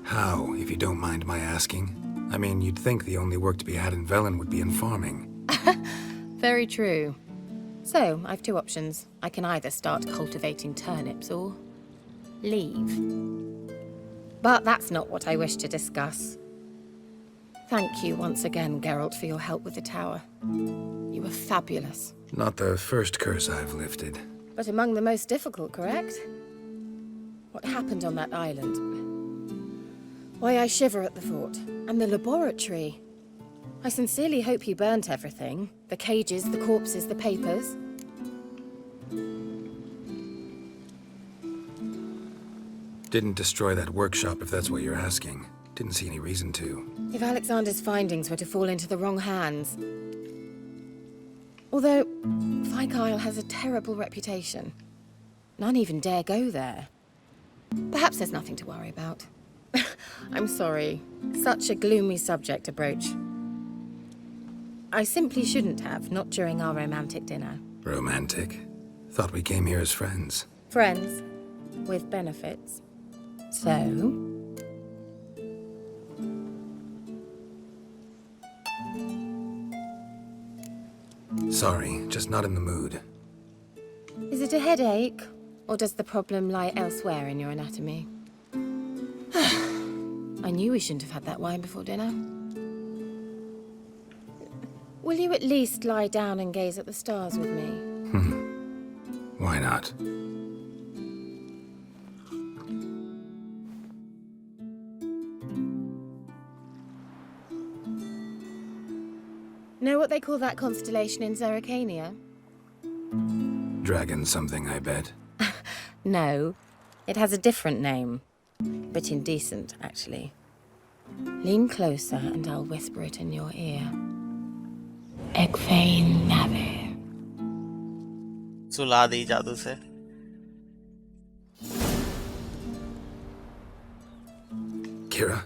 How, if you don't mind my asking? I mean, you'd think the only work to be had in Velen would be in farming. Very true. So, I've two options. I can either start cultivating turnips or leave. But that's not what I wish to discuss. Thank you once again, Geralt, for your help with the tower. You were fabulous. Not the first curse I've lifted. But among the most difficult, correct? What happened on that island? Why, I shiver at the thought. And the laboratory. I sincerely hope you burnt everything. The cages, the corpses, the papers. Didn't destroy that workshop, if that's what you're asking. Didn't see any reason to. If Alexander's findings were to fall into the wrong hands... Although, Fyke Isle has a terrible reputation. None even dare go there. Perhaps there's nothing to worry about. I'm sorry. Such a gloomy subject to broach. I simply shouldn't have, not during our romantic dinner. Romantic? Thought we came here as friends. Friends. With benefits. So... Sorry, just not in the mood. Is it a headache? Or does the problem lie elsewhere in your anatomy? I knew we shouldn't have had that wine before dinner. Will you at least lie down and gaze at the stars with me? Why not? Know what they call that constellation in Zerrikania? Dragon something, I bet. No, it has a different name. Bit indecent, actually. Lean closer and I'll whisper it in your ear. Egfain Nave. सुला दी जादू से. Keira?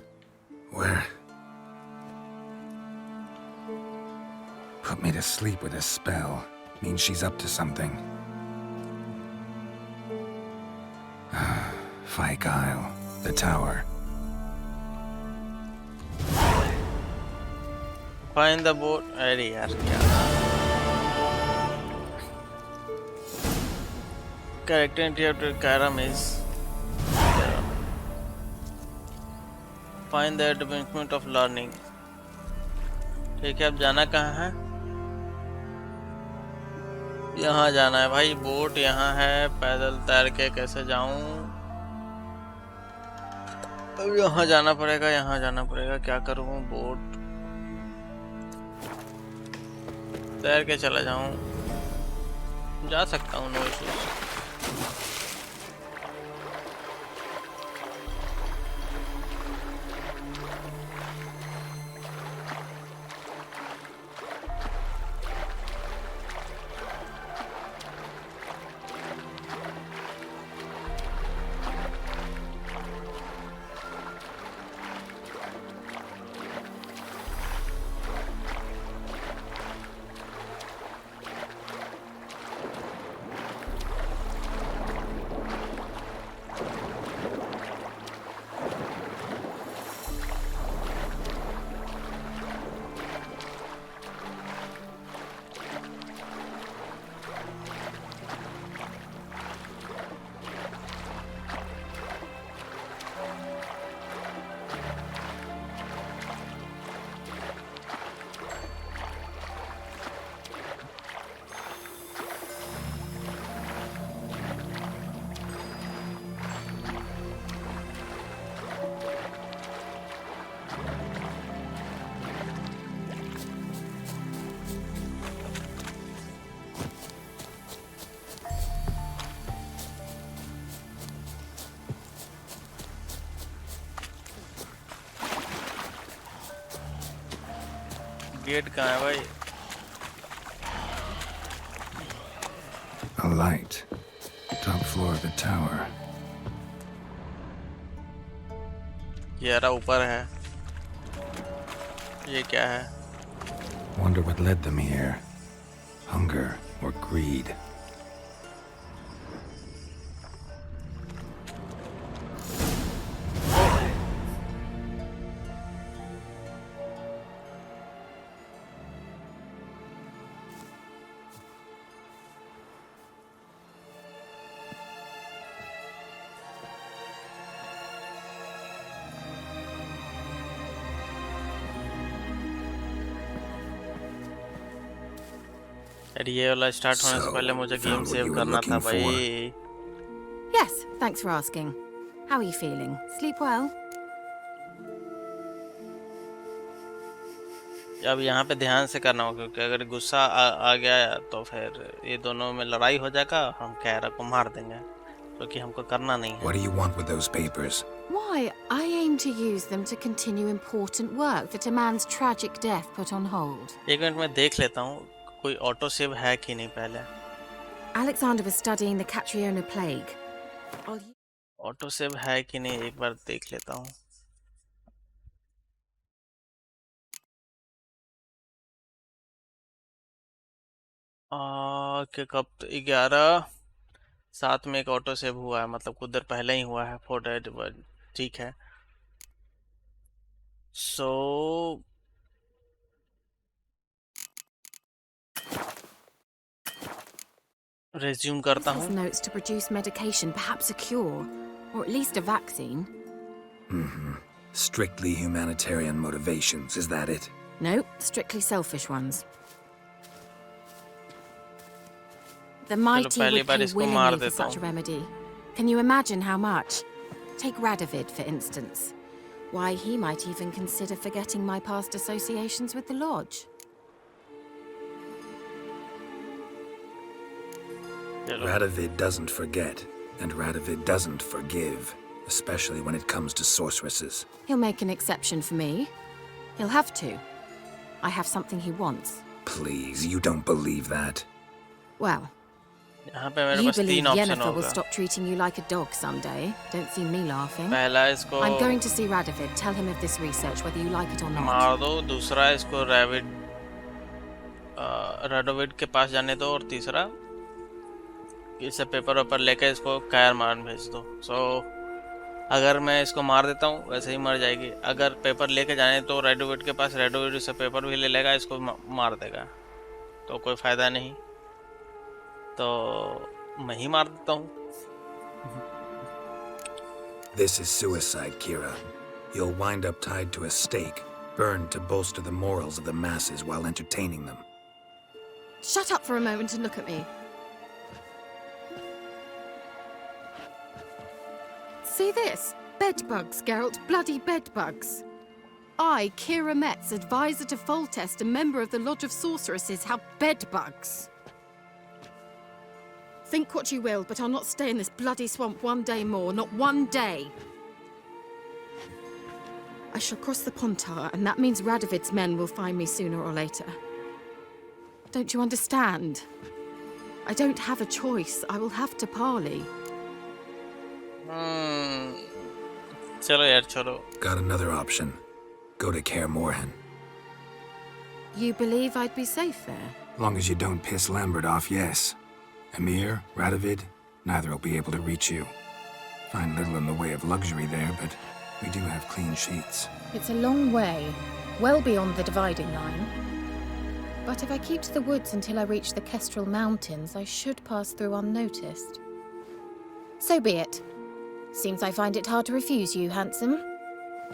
Where? Put me to sleep with a spell. Means she's up to something. Fyke Isle. The tower. Find the boat. अरे यार क्या? Character interview Keira Metz. Find the advancement of learning. ठीक है, अब जाना कहाँ है? यहाँ जाना है भाई. बोट यहाँ है. पैदल तैर के कैसे जाऊँ? अब यहाँ जाना पड़ेगा. यहाँ जाना पड़ेगा. क्या करूँ? बोट तैर के चला जाऊँ. जा सकता हूँ. No issues. गेट कहाँ है भाई? A light. Top floor of the tower. ये रहा ऊपर है. ये क्या है? Wonder what led them here. Hunger, or greed. ये वाला स्टार्ट होने से पहले मुझे गेम सेव करना था भाई। Yes, thanks for asking. How are you feeling? Sleep well? अब यहाँ पे ध्यान से करना होगा क्योंकि अगर गुस्सा आ गया तो फिर ये दोनों में लड़ाई हो जाएगा, हम कैरा को मार देंगे, क्योंकि हमको करना नहीं है। What do you want with those papers? Why, I aim to use them to continue important work that a man's tragic death put on hold. एक मिनट में देख लेता हूँ कोई ऑटो सेव है कि नहीं पहले। Alexander was studying the Catriona plague. Auto save है कि नहीं एक बार देख लेता हूँ। कि कब 11/7 में एक ऑटो सेव हुआ है, मतलब कुछ देर पहले ही हुआ है। 4 ठीक है। सो resume करता हूँ। Notes to produce medication, perhaps a cure, or at least a vaccine. Strictly humanitarian motivations, is that it? No, strictly selfish ones. The mighty would pay willingly for such a remedy. Can you imagine how much? Take Radovid, for instance. Why, he might even consider forgetting my past associations with the Lodge. Radovid doesn't forget, and Radovid doesn't forgive, especially when it comes to sorceresses. He'll make an exception for me. He'll have to. I have something he wants. Please, you don't believe that. Well, you believe Yennefer will stop treating you like a dog someday. Don't see me laughing. I'm going to see Radovid. Tell him of this research, whether you like it or not. मार दो। दूसरा इसको राडोविड के पास जाने दो, और तीसरा इसे पेपर लेके इसको कायर मारन भेज दो। अगर मैं इसको मार देता हूँ वैसे ही मर जाएगी। अगर पेपर लेके जाने तो राडोविड के पास, राडोविड इसे पेपर भी ले लेगा, इसको मार देगा, तो कोई फायदा नहीं, तो मैं ही मार देता हूँ। This is suicide, Keira. You'll wind up tied to a stake, burned to bolster the morals of the masses while entertaining them. Shut up for a moment and look at me. See this? Bedbugs, Geralt. Bloody bedbugs. I, Keira Metz, advisor to Foltest, a member of the Lodge of Sorceresses, have bedbugs. Think what you will, but I'll not stay in this bloody swamp one day more. Not one day. I shall cross the Pontar, and that means Radovid's men will find me sooner or later. Don't you understand? I don't have a choice. I will have to parley. चलो यार चलो। Got another option. Go to Kaer Morhen. You believe I'd be safe there? Long as you don't piss Lambert off, yes. Emir, Radovid, neither will be able to reach you. Find little in the way of luxury there, but we do have clean sheets. It's a long way, well beyond the dividing line. But if I keep to the woods until I reach the Kestrel Mountains, I should pass through unnoticed. So be it. Seems I find it hard to refuse you, handsome.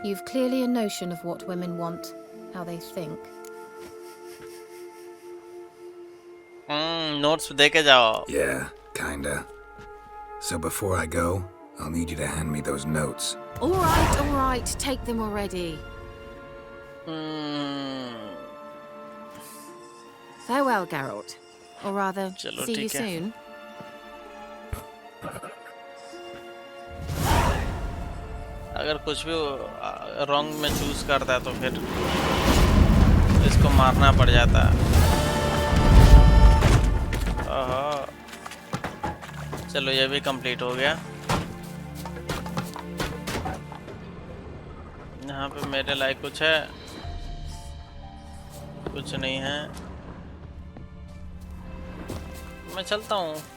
You've clearly a notion of what women want, how they think. Notes दे के जाओ। Yeah, kinda. So before I go, I'll need you to hand me those notes. All right, take them already. Farewell, Geralt. Or rather, see you soon. अगर कुछ भी wrong में choose करता है तो फिर इसको मारना पड़ जाता है। चलो ये भी कंप्लीट हो गया। यहाँ पे मेरे लायक कुछ है? कुछ नहीं है। मैं चलता हूँ।